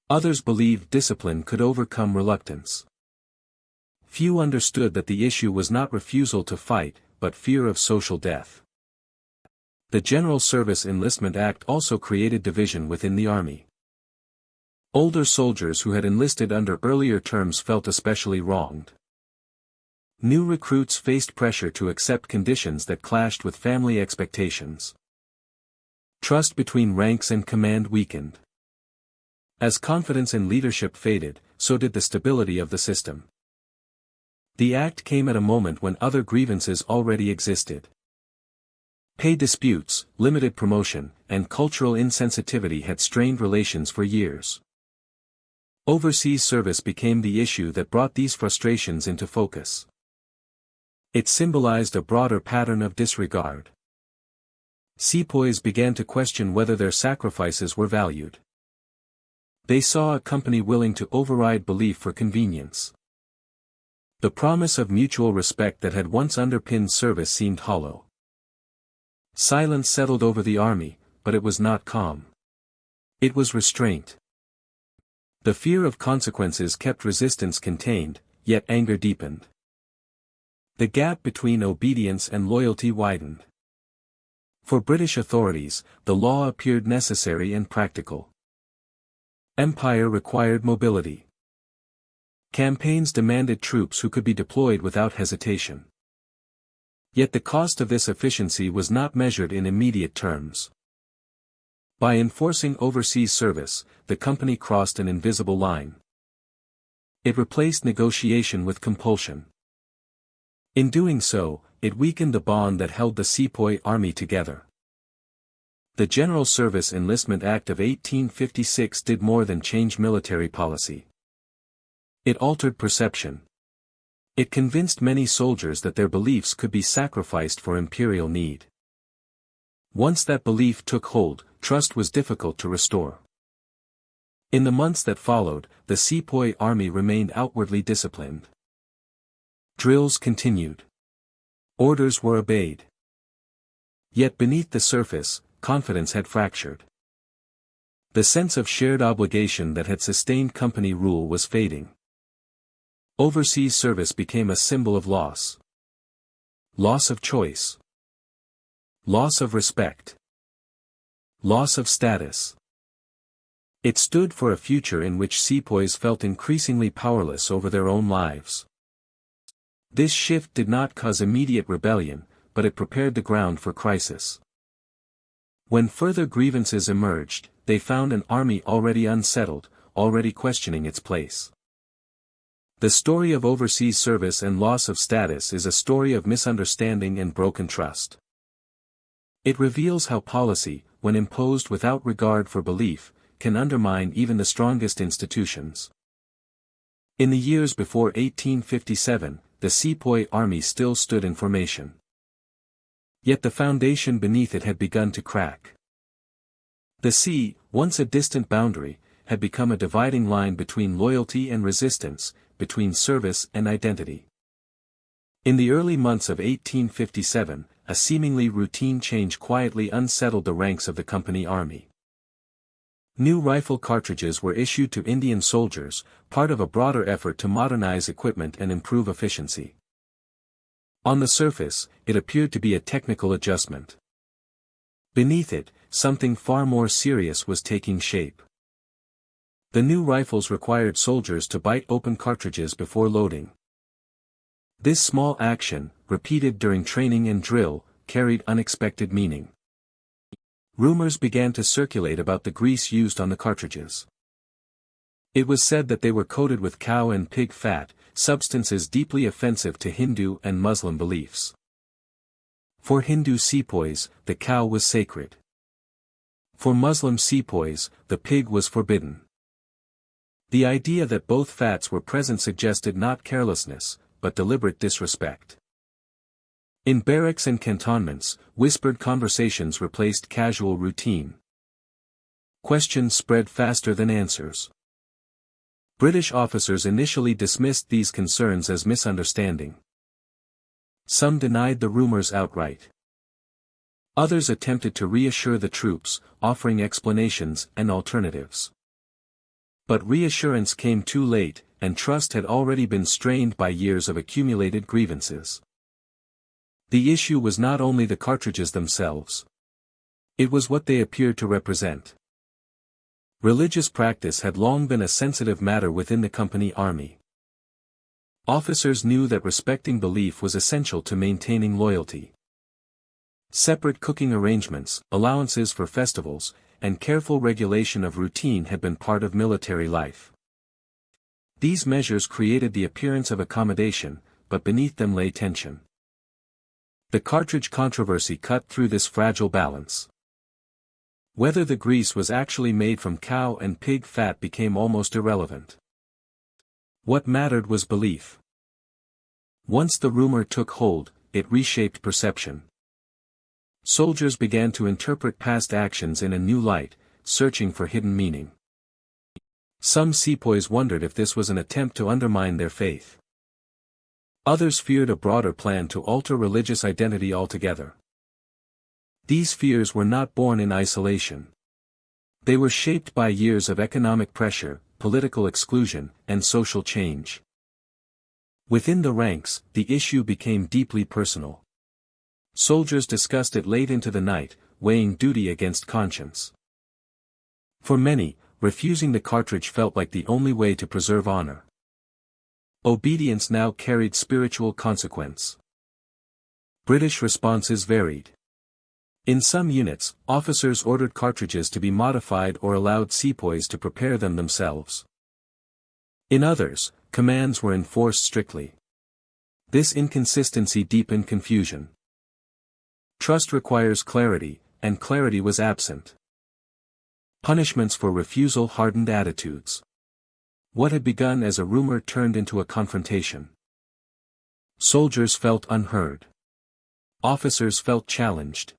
Others believed discipline could overcome reluctance. Few understood that the issue was not refusal to fight, but fear of social death. The General Service Enlistment Act also created division within the Army. Older soldiers who had enlisted under earlier terms felt especially wronged. New recruits faced pressure to accept conditions that clashed with family expectations. Trust between ranks and command weakened. As confidence in leadership faded, so did the stability of the system. The act came at a moment when other grievances already existed. Pay disputes, limited promotion, and cultural insensitivity had strained relations for years. Overseas service became the issue that brought these frustrations into focus. It symbolized a broader pattern of disregard. Sepoys began to question whether their sacrifices were valued. They saw a company willing to override belief for convenience. The promise of mutual respect that had once underpinned service seemed hollow. Silence settled over the army, but it was not calm. It was restraint. The fear of consequences kept resistance contained, yet anger deepened. The gap between obedience and loyalty widened. For British authorities, the law appeared necessary and practical. Empire required mobility. Campaigns demanded troops who could be deployed without hesitation. Yet the cost of this efficiency was not measured in immediate terms. By enforcing overseas service, the company crossed an invisible line. It replaced negotiation with compulsion. In doing so, it weakened the bond that held the Sepoy army together. The General Service Enlistment Act of 1856 did more than change military policy. It altered perception. It convinced many soldiers that their beliefs could be sacrificed for imperial need. Once that belief took hold, trust was difficult to restore. In the months that followed, the Sepoy army remained outwardly disciplined. Drills continued. Orders were obeyed. Yet beneath the surface, confidence had fractured. The sense of shared obligation that had sustained company rule was fading. Overseas service became a symbol of loss. Loss of choice. Loss of respect. Loss of status. It stood for a future in which Sepoys felt increasingly powerless over their own lives. This shift did not cause immediate rebellion, but it prepared the ground for crisis. When further grievances emerged, they found an army already unsettled, already questioning its place. The story of overseas service and loss of status is a story of misunderstanding and broken trust. It reveals how policy, when imposed without regard for belief, can undermine even the strongest institutions. In the years before 1857, the Sepoy army still stood in formation. Yet the foundation beneath it had begun to crack. The sea, once a distant boundary, had become a dividing line between loyalty and resistance, between service and identity. In the early months of 1857, a seemingly routine change quietly unsettled the ranks of the company army. New rifle cartridges were issued to Indian soldiers, part of a broader effort to modernize equipment and improve efficiency. On the surface, it appeared to be a technical adjustment. Beneath it, something far more serious was taking shape. The new rifles required soldiers to bite open cartridges before loading. This small action, repeated during training and drill, carried unexpected meaning. Rumors began to circulate about the grease used on the cartridges. It was said that they were coated with cow and pig fat, substances deeply offensive to Hindu and Muslim beliefs. For Hindu sepoys, the cow was sacred. For Muslim sepoys, the pig was forbidden. The idea that both fats were present suggested not carelessness, but deliberate disrespect. In barracks and cantonments, whispered conversations replaced casual routine. Questions spread faster than answers. British officers initially dismissed these concerns as misunderstanding. Some denied the rumors outright. Others attempted to reassure the troops, offering explanations and alternatives. But reassurance came too late, and trust had already been strained by years of accumulated grievances. The issue was not only the cartridges themselves. It was what they appeared to represent. Religious practice had long been a sensitive matter within the company army. Officers knew that respecting belief was essential to maintaining loyalty. Separate cooking arrangements, allowances for festivals, and careful regulation of routine had been part of military life. These measures created the appearance of accommodation, but beneath them lay tension. The cartridge controversy cut through this fragile balance. Whether the grease was actually made from cow and pig fat became almost irrelevant. What mattered was belief. Once the rumor took hold, it reshaped perception. Soldiers began to interpret past actions in a new light, searching for hidden meaning. Some sepoys wondered if this was an attempt to undermine their faith. Others feared a broader plan to alter religious identity altogether. These fears were not born in isolation. They were shaped by years of economic pressure, political exclusion, and social change. Within the ranks, the issue became deeply personal. Soldiers discussed it late into the night, weighing duty against conscience. For many, refusing the cartridge felt like the only way to preserve honor. Obedience now carried spiritual consequence. British responses varied. In some units, officers ordered cartridges to be modified or allowed sepoys to prepare them themselves. In others, commands were enforced strictly. This inconsistency deepened confusion. Trust requires clarity, and clarity was absent. Punishments for refusal hardened attitudes. What had begun as a rumor turned into a confrontation. Soldiers felt unheard. Officers felt challenged.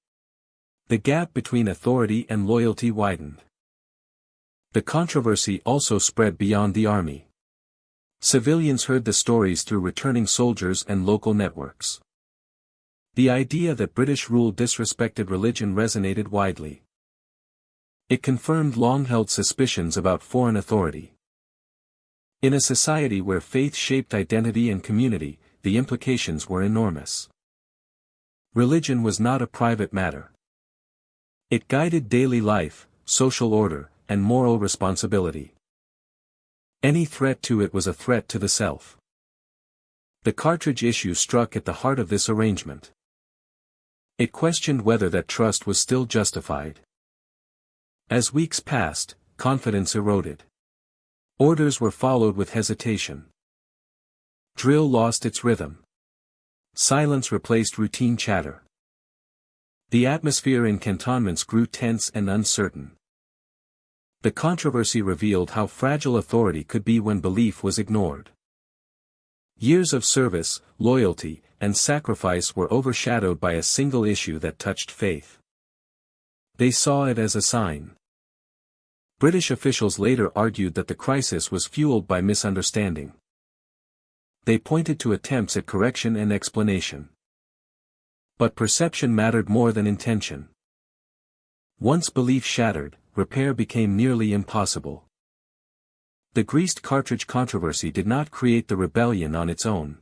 The gap between authority and loyalty widened. The controversy also spread beyond the army. Civilians heard the stories through returning soldiers and local networks. The idea that British rule disrespected religion resonated widely. It confirmed long-held suspicions about foreign authority. In a society where faith shaped identity and community, the implications were enormous. Religion was not a private matter. It guided daily life, social order, and moral responsibility. Any threat to it was a threat to the self. The cartridge issue struck at the heart of this arrangement. It questioned whether that trust was still justified. As weeks passed, confidence eroded. Orders were followed with hesitation. Drill lost its rhythm. Silence replaced routine chatter. The atmosphere in cantonments grew tense and uncertain. The controversy revealed how fragile authority could be when belief was ignored. Years of service, loyalty, and sacrifice were overshadowed by a single issue that touched faith. They saw it as a sign. British officials later argued that the crisis was fueled by misunderstanding. They pointed to attempts at correction and explanation. But perception mattered more than intention. Once belief shattered, repair became nearly impossible. The greased cartridge controversy did not create the rebellion on its own.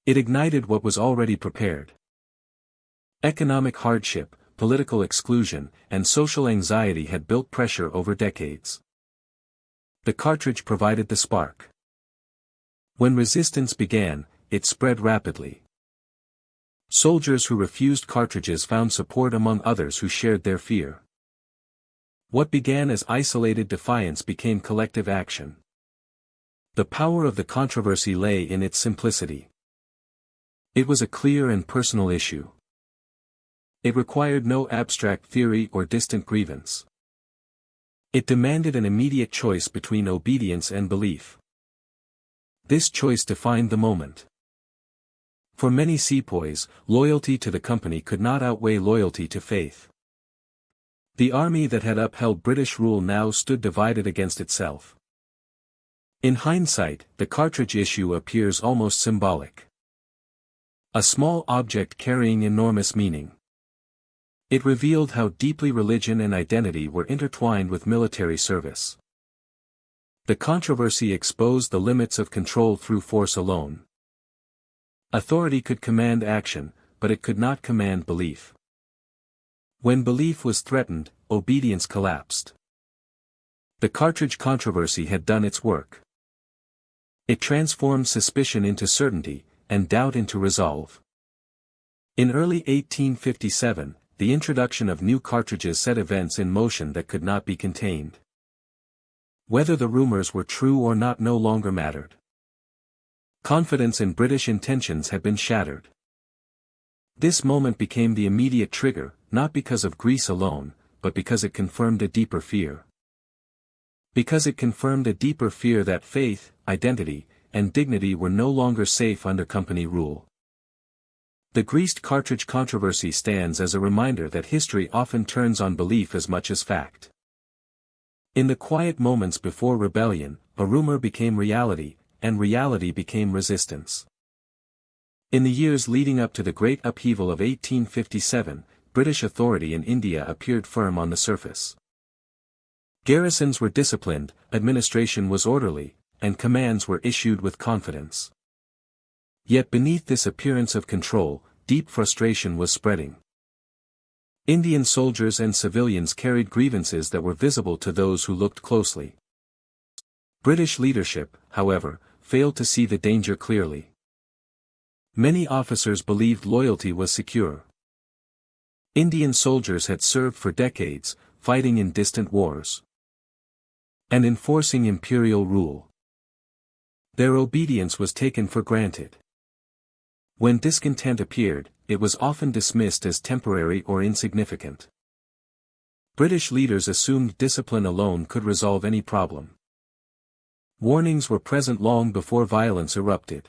It ignited what was already prepared. Economic hardship, political exclusion, and social anxiety had built pressure over decades. The cartridge provided the spark. When resistance began, it spread rapidly. Soldiers who refused cartridges found support among others who shared their fear. What began as isolated defiance became collective action. The power of the controversy lay in its simplicity. It was a clear and personal issue. It required no abstract theory or distant grievance. It demanded an immediate choice between obedience and belief. This choice defined the moment. For many sepoys, loyalty to the company could not outweigh loyalty to faith. The army that had upheld British rule now stood divided against itself. In hindsight, the cartridge issue appears almost symbolic. A small object carrying enormous meaning. It revealed how deeply religion and identity were intertwined with military service. The controversy exposed the limits of control through force alone. Authority could command action, but it could not command belief. When belief was threatened, obedience collapsed. The cartridge controversy had done its work. It transformed suspicion into certainty, and doubt into resolve. In early 1857, the introduction of new cartridges set events in motion that could not be contained. Whether the rumors were true or not no longer mattered. Confidence in British intentions had been shattered. This moment became the immediate trigger, not because of Greece alone, but because it confirmed a deeper fear. Because it confirmed a deeper fear that faith, identity, and dignity were no longer safe under company rule. The greased cartridge controversy stands as a reminder that history often turns on belief as much as fact. In the quiet moments before rebellion, a rumor became reality, and reality became resistance. In the years leading up to the Great Upheaval of 1857, British authority in India appeared firm on the surface. Garrisons were disciplined, administration was orderly, and commands were issued with confidence. Yet beneath this appearance of control, deep frustration was spreading. Indian soldiers and civilians carried grievances that were visible to those who looked closely. British leadership, however, failed to see the danger clearly. Many officers believed loyalty was secure. Indian soldiers had served for decades, fighting in distant wars and enforcing imperial rule. Their obedience was taken for granted. When discontent appeared, it was often dismissed as temporary or insignificant. British leaders assumed discipline alone could resolve any problem. Warnings were present long before violence erupted.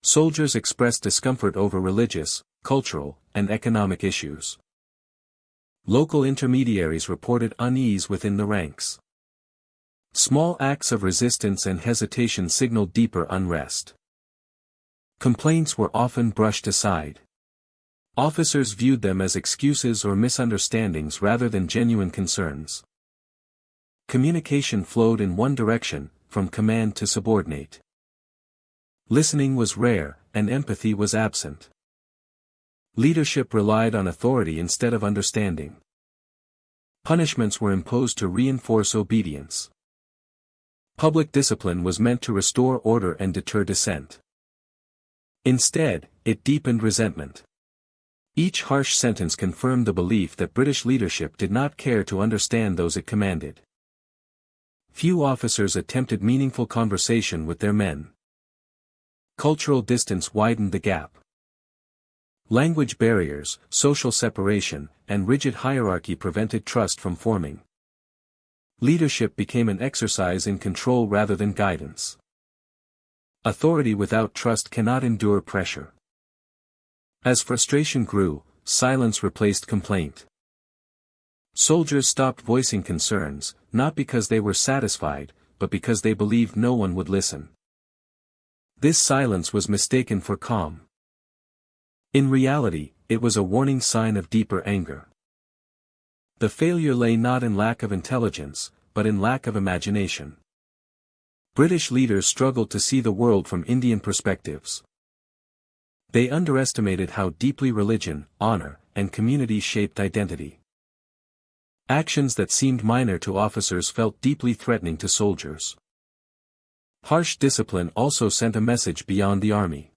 Soldiers expressed discomfort over religious, cultural, and economic issues. Local intermediaries reported unease within the ranks. Small acts of resistance and hesitation signaled deeper unrest. Complaints were often brushed aside. Officers viewed them as excuses or misunderstandings rather than genuine concerns. Communication flowed in one direction, from command to subordinate. Listening was rare, and empathy was absent. Leadership relied on authority instead of understanding. Punishments were imposed to reinforce obedience. Public discipline was meant to restore order and deter dissent. Instead, it deepened resentment. Each harsh sentence confirmed the belief that British leadership did not care to understand those it commanded. Few officers attempted meaningful conversation with their men. Cultural distance widened the gap. Language barriers, social separation, and rigid hierarchy prevented trust from forming. Leadership became an exercise in control rather than guidance. Authority without trust cannot endure pressure. As frustration grew, silence replaced complaint. Soldiers stopped voicing concerns, not because they were satisfied, but because they believed no one would listen. This silence was mistaken for calm. In reality, it was a warning sign of deeper anger. The failure lay not in lack of intelligence, but in lack of imagination. British leaders struggled to see the world from Indian perspectives. They underestimated how deeply religion, honor, and community shaped identity. Actions that seemed minor to officers felt deeply threatening to soldiers. Harsh discipline also sent a message beyond the army.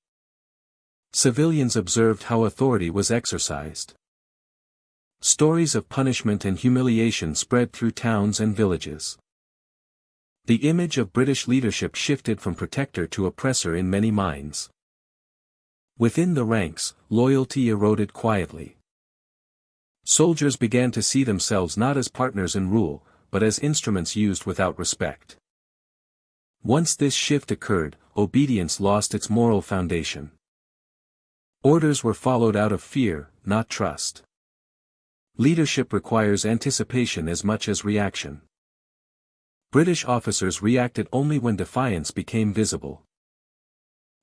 Civilians observed how authority was exercised. Stories of punishment and humiliation spread through towns and villages. The image of British leadership shifted from protector to oppressor in many minds. Within the ranks, loyalty eroded quietly. Soldiers began to see themselves not as partners in rule, but as instruments used without respect. Once this shift occurred, obedience lost its moral foundation. Orders were followed out of fear, not trust. Leadership requires anticipation as much as reaction. British officers reacted only when defiance became visible.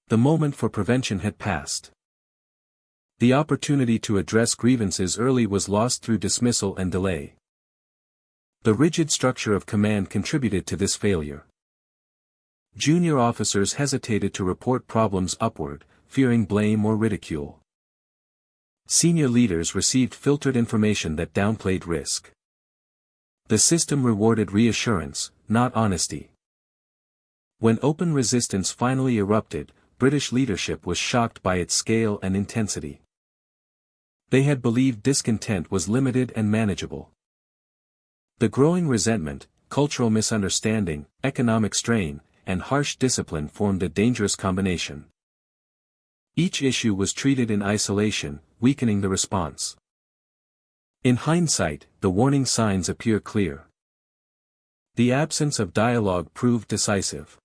The moment for prevention had passed. The opportunity to address grievances early was lost through dismissal and delay. The rigid structure of command contributed to this failure. Junior officers hesitated to report problems upward, fearing blame or ridicule. Senior leaders received filtered information that downplayed risk. The system rewarded reassurance, not honesty. When open resistance finally erupted, British leadership was shocked by its scale and intensity. They had believed discontent was limited and manageable. The growing resentment, cultural misunderstanding, economic strain, and harsh discipline formed a dangerous combination. Each issue was treated in isolation, weakening the response. In hindsight, the warning signs appear clear. The absence of dialogue proved decisive.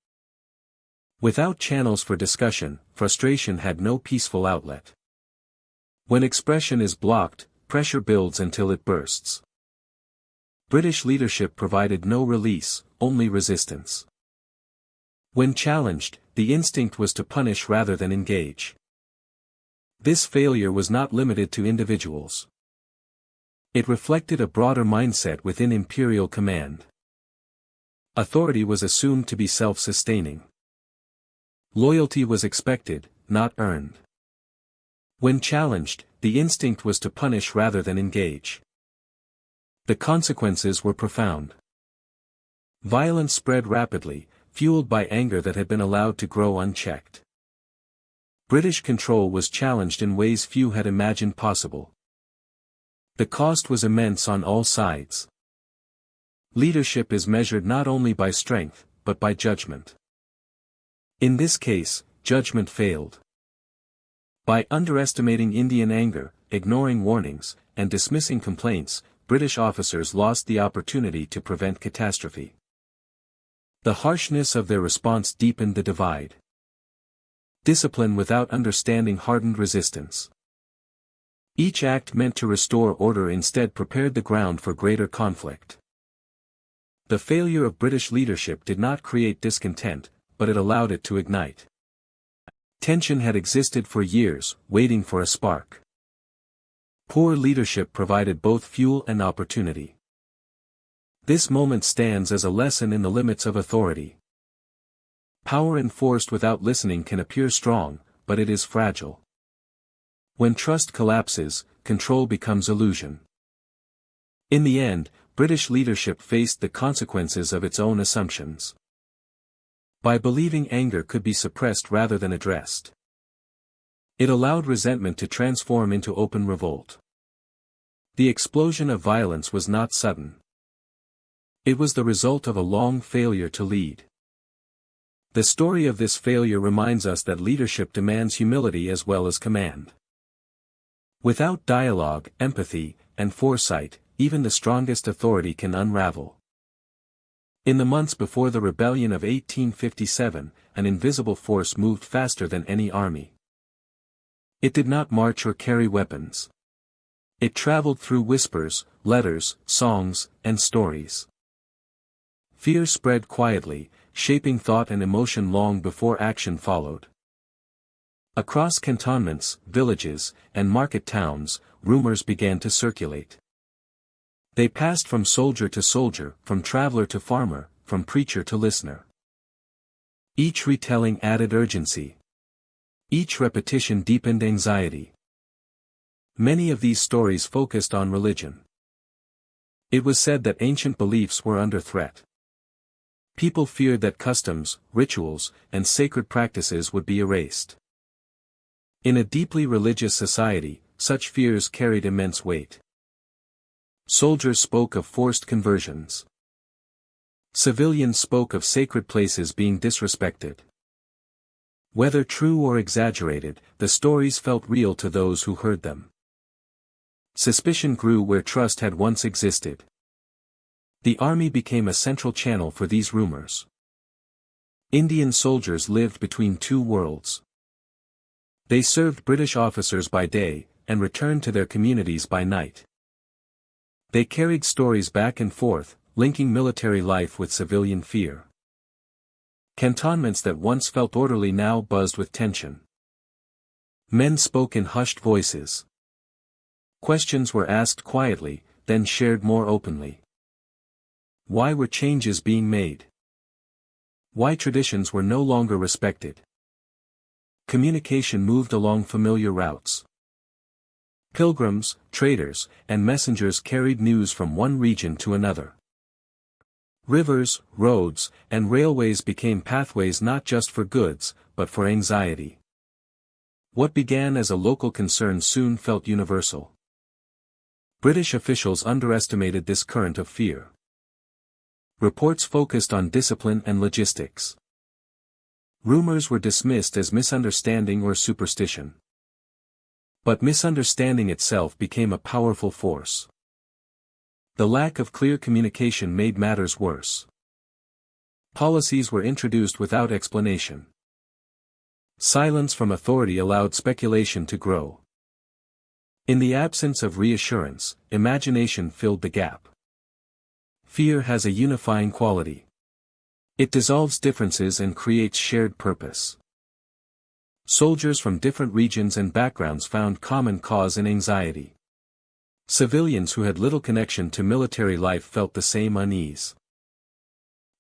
Without channels for discussion, frustration had no peaceful outlet. When expression is blocked, pressure builds until it bursts. British leadership provided no release, only resistance. When challenged, the instinct was to punish rather than engage. This failure was not limited to individuals. It reflected a broader mindset within imperial command. Authority was assumed to be self-sustaining. Loyalty was expected, not earned. When challenged, the instinct was to punish rather than engage. The consequences were profound. Violence spread rapidly, fueled by anger that had been allowed to grow unchecked. British control was challenged in ways few had imagined possible. The cost was immense on all sides. Leadership is measured not only by strength, but by judgment. In this case, judgment failed. By underestimating Indian anger, ignoring warnings, and dismissing complaints, British officers lost the opportunity to prevent catastrophe. The harshness of their response deepened the divide. Discipline without understanding hardened resistance. Each act meant to restore order instead prepared the ground for greater conflict. The failure of British leadership did not create discontent, but it allowed it to ignite. Tension had existed for years, waiting for a spark. Poor leadership provided both fuel and opportunity. This moment stands as a lesson in the limits of authority. Power enforced without listening can appear strong, but it is fragile. When trust collapses, control becomes illusion. In the end, British leadership faced the consequences of its own assumptions. By believing anger could be suppressed rather than addressed, it allowed resentment to transform into open revolt. The explosion of violence was not sudden. It was the result of a long failure to lead. The story of this failure reminds us that leadership demands humility as well as command. Without dialogue, empathy, and foresight, even the strongest authority can unravel. In the months before the rebellion of 1857, an invisible force moved faster than any army. It did not march or carry weapons. It traveled through whispers, letters, songs, and stories. Fear spread quietly, shaping thought and emotion long before action followed. Across cantonments, villages, and market towns, rumors began to circulate. They passed from soldier to soldier, from traveler to farmer, from preacher to listener. Each retelling added urgency. Each repetition deepened anxiety. Many of these stories focused on religion. It was said that ancient beliefs were under threat. People feared that customs, rituals, and sacred practices would be erased. In a deeply religious society, such fears carried immense weight. Soldiers spoke of forced conversions. Civilians spoke of sacred places being disrespected. Whether true or exaggerated, the stories felt real to those who heard them. Suspicion grew where trust had once existed. The army became a central channel for these rumors. Indian soldiers lived between two worlds. They served British officers by day, and returned to their communities by night. They carried stories back and forth, linking military life with civilian fear. Cantonments that once felt orderly now buzzed with tension. Men spoke in hushed voices. Questions were asked quietly, then shared more openly. Why were changes being made? Why traditions were no longer respected? Communication moved along familiar routes. Pilgrims, traders, and messengers carried news from one region to another. Rivers, roads, and railways became pathways not just for goods, but for anxiety. What began as a local concern soon felt universal. British officials underestimated this current of fear. Reports focused on discipline and logistics. Rumors were dismissed as misunderstanding or superstition. But misunderstanding itself became a powerful force. The lack of clear communication made matters worse. Policies were introduced without explanation. Silence from authority allowed speculation to grow. In the absence of reassurance, imagination filled the gap. Fear has a unifying quality. It dissolves differences and creates shared purpose. Soldiers from different regions and backgrounds found common cause in anxiety. Civilians who had little connection to military life felt the same unease.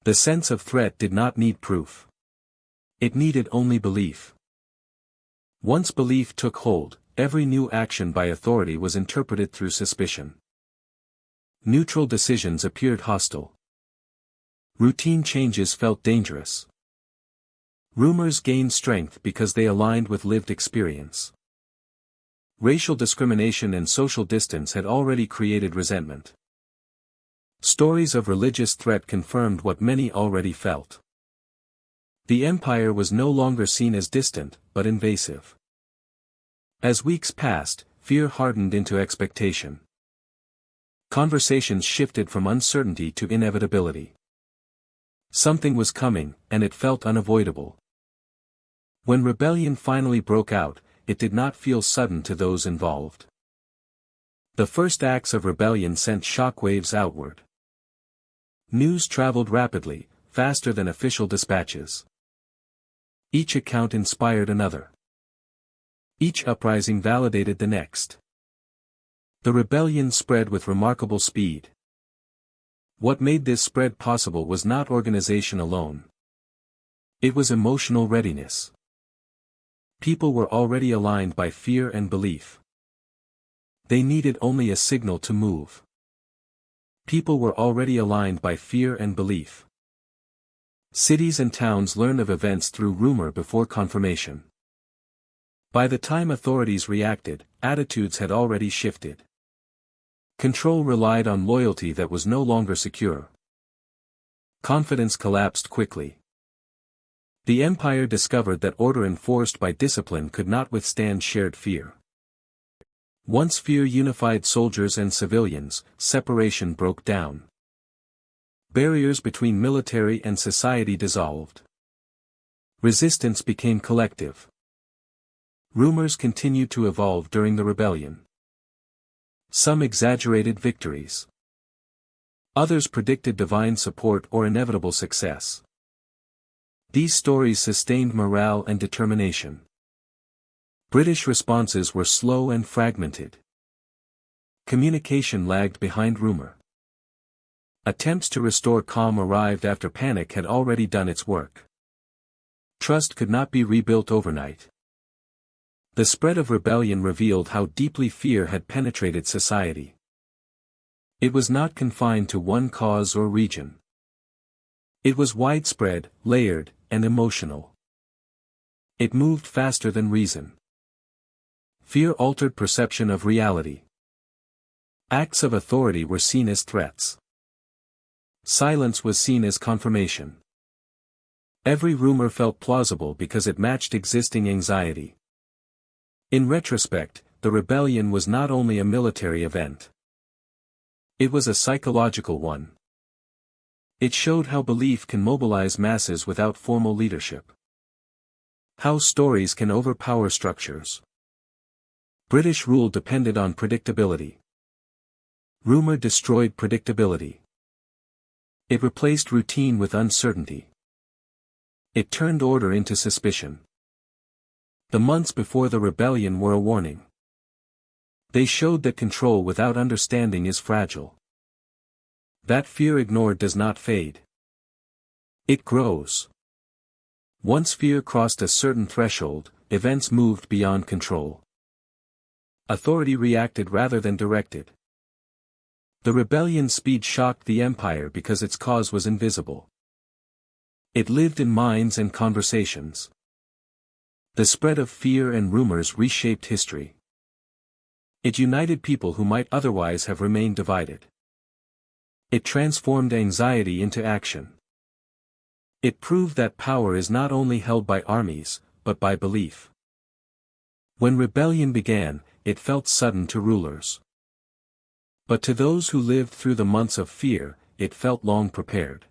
The sense of threat did not need proof. It needed only belief. Once belief took hold, every new action by authority was interpreted through suspicion. Neutral decisions appeared hostile. Routine changes felt dangerous. Rumors gained strength because they aligned with lived experience. Racial discrimination and social distance had already created resentment. Stories of religious threat confirmed what many already felt. The empire was no longer seen as distant, but invasive. As weeks passed, fear hardened into expectation. Conversations shifted from uncertainty to inevitability. Something was coming, and it felt unavoidable. When rebellion finally broke out, it did not feel sudden to those involved. The first acts of rebellion sent shockwaves outward. News traveled rapidly, faster than official dispatches. Each account inspired another. Each uprising validated the next. The rebellion spread with remarkable speed. What made this spread possible was not organization alone. It was emotional readiness. People were already aligned by fear and belief. They needed only a signal to move. People were already aligned by fear and belief. Cities and towns learned of events through rumor before confirmation. By the time authorities reacted, attitudes had already shifted. Control relied on loyalty that was no longer secure. Confidence collapsed quickly. The empire discovered that order enforced by discipline could not withstand shared fear. Once fear unified soldiers and civilians, separation broke down. Barriers between military and society dissolved. Resistance became collective. Rumors continued to evolve during the rebellion. Some exaggerated victories. Others predicted divine support or inevitable success. These stories sustained morale and determination. British responses were slow and fragmented. Communication lagged behind rumor. Attempts to restore calm arrived after panic had already done its work. Trust could not be rebuilt overnight. The spread of rebellion revealed how deeply fear had penetrated society. It was not confined to one cause or region. It was widespread, layered, and emotional. It moved faster than reason. Fear altered perception of reality. Acts of authority were seen as threats. Silence was seen as confirmation. Every rumor felt plausible because it matched existing anxiety. In retrospect, the rebellion was not only a military event. It was a psychological one. It showed how belief can mobilize masses without formal leadership. How stories can overpower structures. British rule depended on predictability. Rumor destroyed predictability. It replaced routine with uncertainty. It turned order into suspicion. The months before the rebellion were a warning. They showed that control without understanding is fragile. That fear ignored does not fade. It grows. Once fear crossed a certain threshold, events moved beyond control. Authority reacted rather than directed. The rebellion's speed shocked the empire because its cause was invisible. It lived in minds and conversations. The spread of fear and rumors reshaped history. It united people who might otherwise have remained divided. It transformed anxiety into action. It proved that power is not only held by armies, but by belief. When rebellion began, it felt sudden to rulers. But to those who lived through the months of fear, it felt long prepared.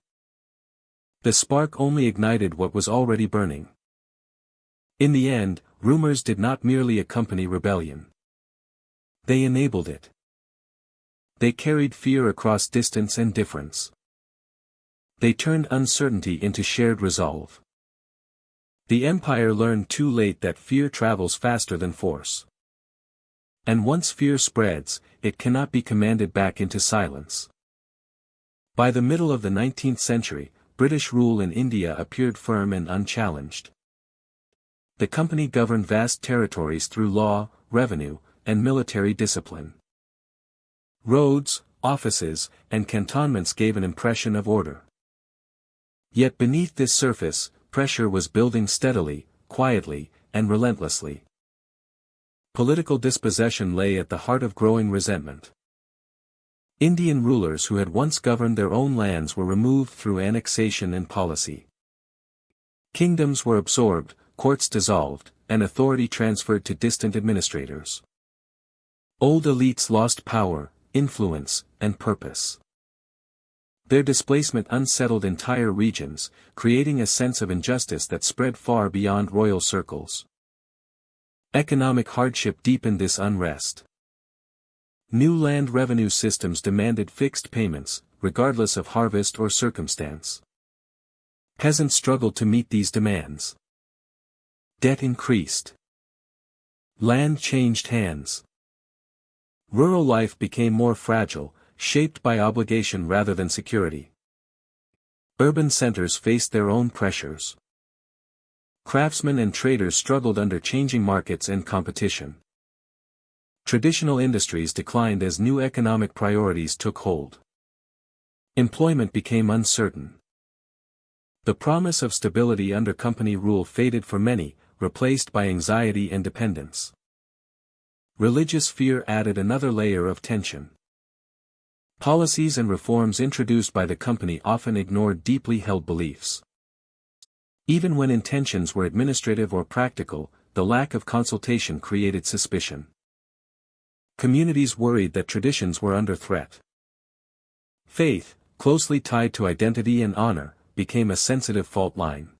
The spark only ignited what was already burning. In the end, rumors did not merely accompany rebellion. They enabled it. They carried fear across distance and difference. They turned uncertainty into shared resolve. The empire learned too late that fear travels faster than force. And once fear spreads, it cannot be commanded back into silence. By the middle of the 19th century, British rule in India appeared firm and unchallenged. The company governed vast territories through law, revenue, and military discipline. Roads, offices, and cantonments gave an impression of order. Yet beneath this surface, pressure was building steadily, quietly, and relentlessly. Political dispossession lay at the heart of growing resentment. Indian rulers who had once governed their own lands were removed through annexation and policy. Kingdoms were absorbed, courts dissolved, and authority transferred to distant administrators. Old elites lost power, influence, and purpose. Their displacement unsettled entire regions, creating a sense of injustice that spread far beyond royal circles. Economic hardship deepened this unrest. New land revenue systems demanded fixed payments, regardless of harvest or circumstance. Peasants struggled to meet these demands. Debt increased. Land changed hands. Rural life became more fragile, shaped by obligation rather than security. Urban centers faced their own pressures. Craftsmen and traders struggled under changing markets and competition. Traditional industries declined as new economic priorities took hold. Employment became uncertain. The promise of stability under company rule faded for many, replaced by anxiety and dependence. Religious fear added another layer of tension. Policies and reforms introduced by the company often ignored deeply held beliefs. Even when intentions were administrative or practical, the lack of consultation created suspicion. Communities worried that traditions were under threat. Faith, closely tied to identity and honor, became a sensitive fault line.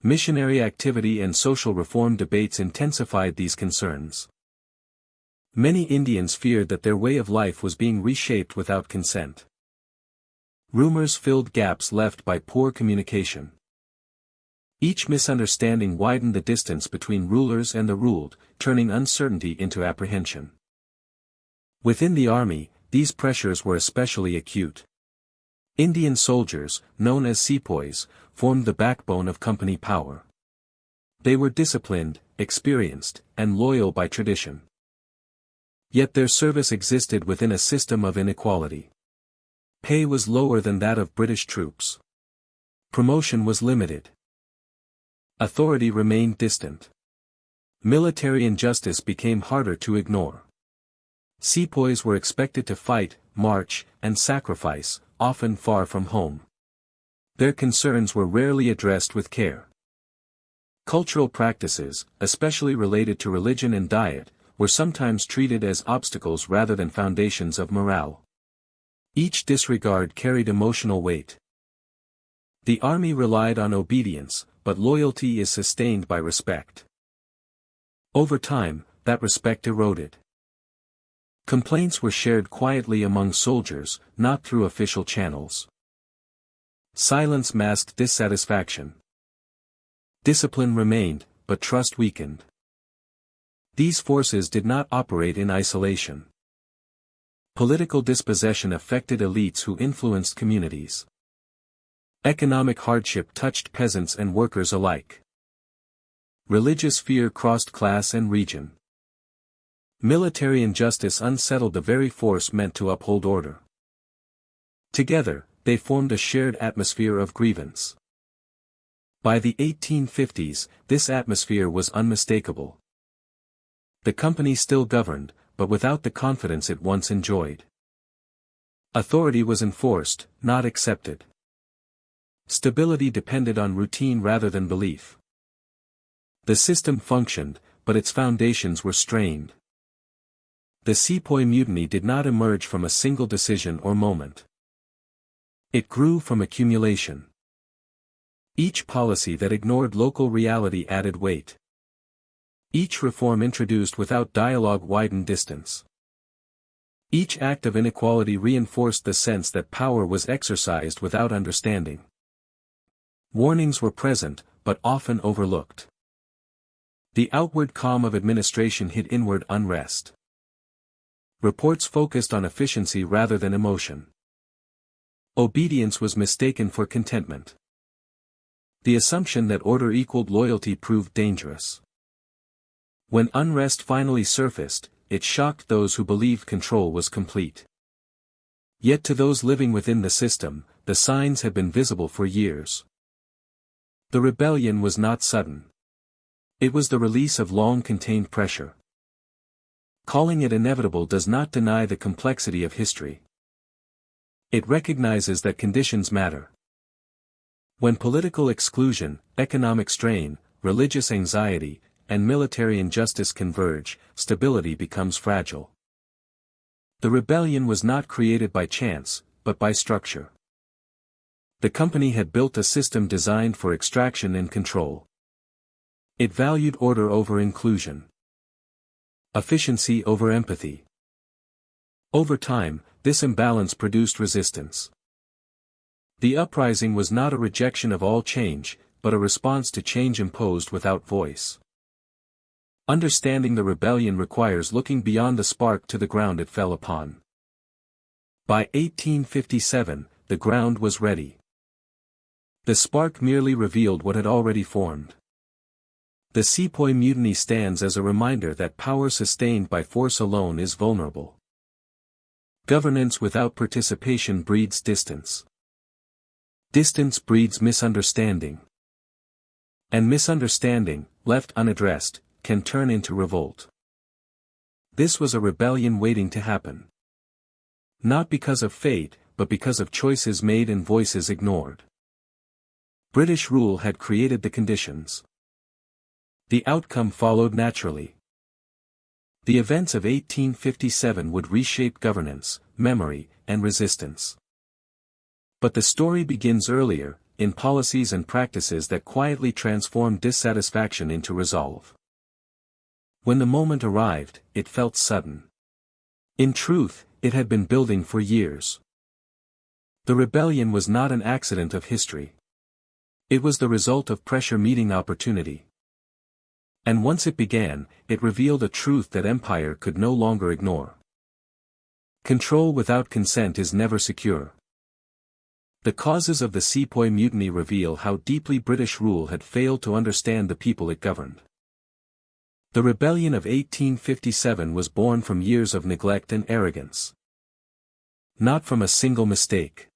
Missionary activity and social reform debates intensified these concerns. Many Indians feared that their way of life was being reshaped without consent. Rumors filled gaps left by poor communication. Each misunderstanding widened the distance between rulers and the ruled, turning uncertainty into apprehension. Within the army, these pressures were especially acute. Indian soldiers, known as sepoys, formed the backbone of company power. They were disciplined, experienced, and loyal by tradition. Yet their service existed within a system of inequality. Pay was lower than that of British troops. Promotion was limited. Authority remained distant. Military injustice became harder to ignore. Sepoys were expected to fight, march, and sacrifice, often far from home. Their concerns were rarely addressed with care. Cultural practices, especially related to religion and diet, were sometimes treated as obstacles rather than foundations of morale. Each disregard carried emotional weight. The army relied on obedience, but loyalty is sustained by respect. Over time, that respect eroded. Complaints were shared quietly among soldiers, not through official channels. Silence masked dissatisfaction. Discipline remained, but trust weakened. These forces did not operate in isolation. Political dispossession affected elites who influenced communities. Economic hardship touched peasants and workers alike. Religious fear crossed class and region. Military injustice unsettled the very force meant to uphold order. Together, they formed a shared atmosphere of grievance. By the 1850s, this atmosphere was unmistakable. The company still governed, but without the confidence it once enjoyed. Authority was enforced, not accepted. Stability depended on routine rather than belief. The system functioned, but its foundations were strained. The Sepoy Mutiny did not emerge from a single decision or moment. It grew from accumulation. Each policy that ignored local reality added weight. Each reform introduced without dialogue widened distance. Each act of inequality reinforced the sense that power was exercised without understanding. Warnings were present, but often overlooked. The outward calm of administration hid inward unrest. Reports focused on efficiency rather than emotion. Obedience was mistaken for contentment. The assumption that order equaled loyalty proved dangerous. When unrest finally surfaced, it shocked those who believed control was complete. Yet to those living within the system, the signs had been visible for years. The rebellion was not sudden. It was the release of long-contained pressure. Calling it inevitable does not deny the complexity of history. It recognizes that conditions matter. When political exclusion, economic strain, religious anxiety, and military injustice converge, stability becomes fragile. The rebellion was not created by chance, but by structure. The company had built a system designed for extraction and control. It valued order over inclusion. Efficiency over empathy. Over time, this imbalance produced resistance. The uprising was not a rejection of all change, but a response to change imposed without voice. Understanding the rebellion requires looking beyond the spark to the ground it fell upon. By 1857, the ground was ready. The spark merely revealed what had already formed. The Sepoy Mutiny stands as a reminder that power sustained by force alone is vulnerable. Governance without participation breeds distance. Distance breeds misunderstanding. And misunderstanding, left unaddressed, can turn into revolt. This was a rebellion waiting to happen. Not because of fate, but because of choices made and voices ignored. British rule had created the conditions. The outcome followed naturally. The events of 1857 would reshape governance, memory, and resistance. But the story begins earlier, in policies and practices that quietly transformed dissatisfaction into resolve. When the moment arrived, it felt sudden. In truth, it had been building for years. The rebellion was not an accident of history. It was the result of pressure meeting opportunity. And once it began, it revealed a truth that empire could no longer ignore. Control without consent is never secure. The causes of the Sepoy Mutiny reveal how deeply British rule had failed to understand the people it governed. The rebellion of 1857 was born from years of neglect and arrogance. Not from a single mistake.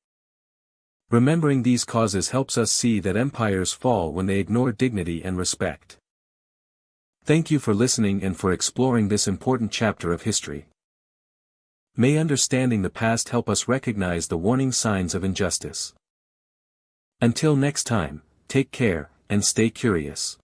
Remembering these causes helps us see that empires fall when they ignore dignity and respect. Thank you for listening and for exploring this important chapter of history. May understanding the past help us recognize the warning signs of injustice. Until next time, take care, and stay curious.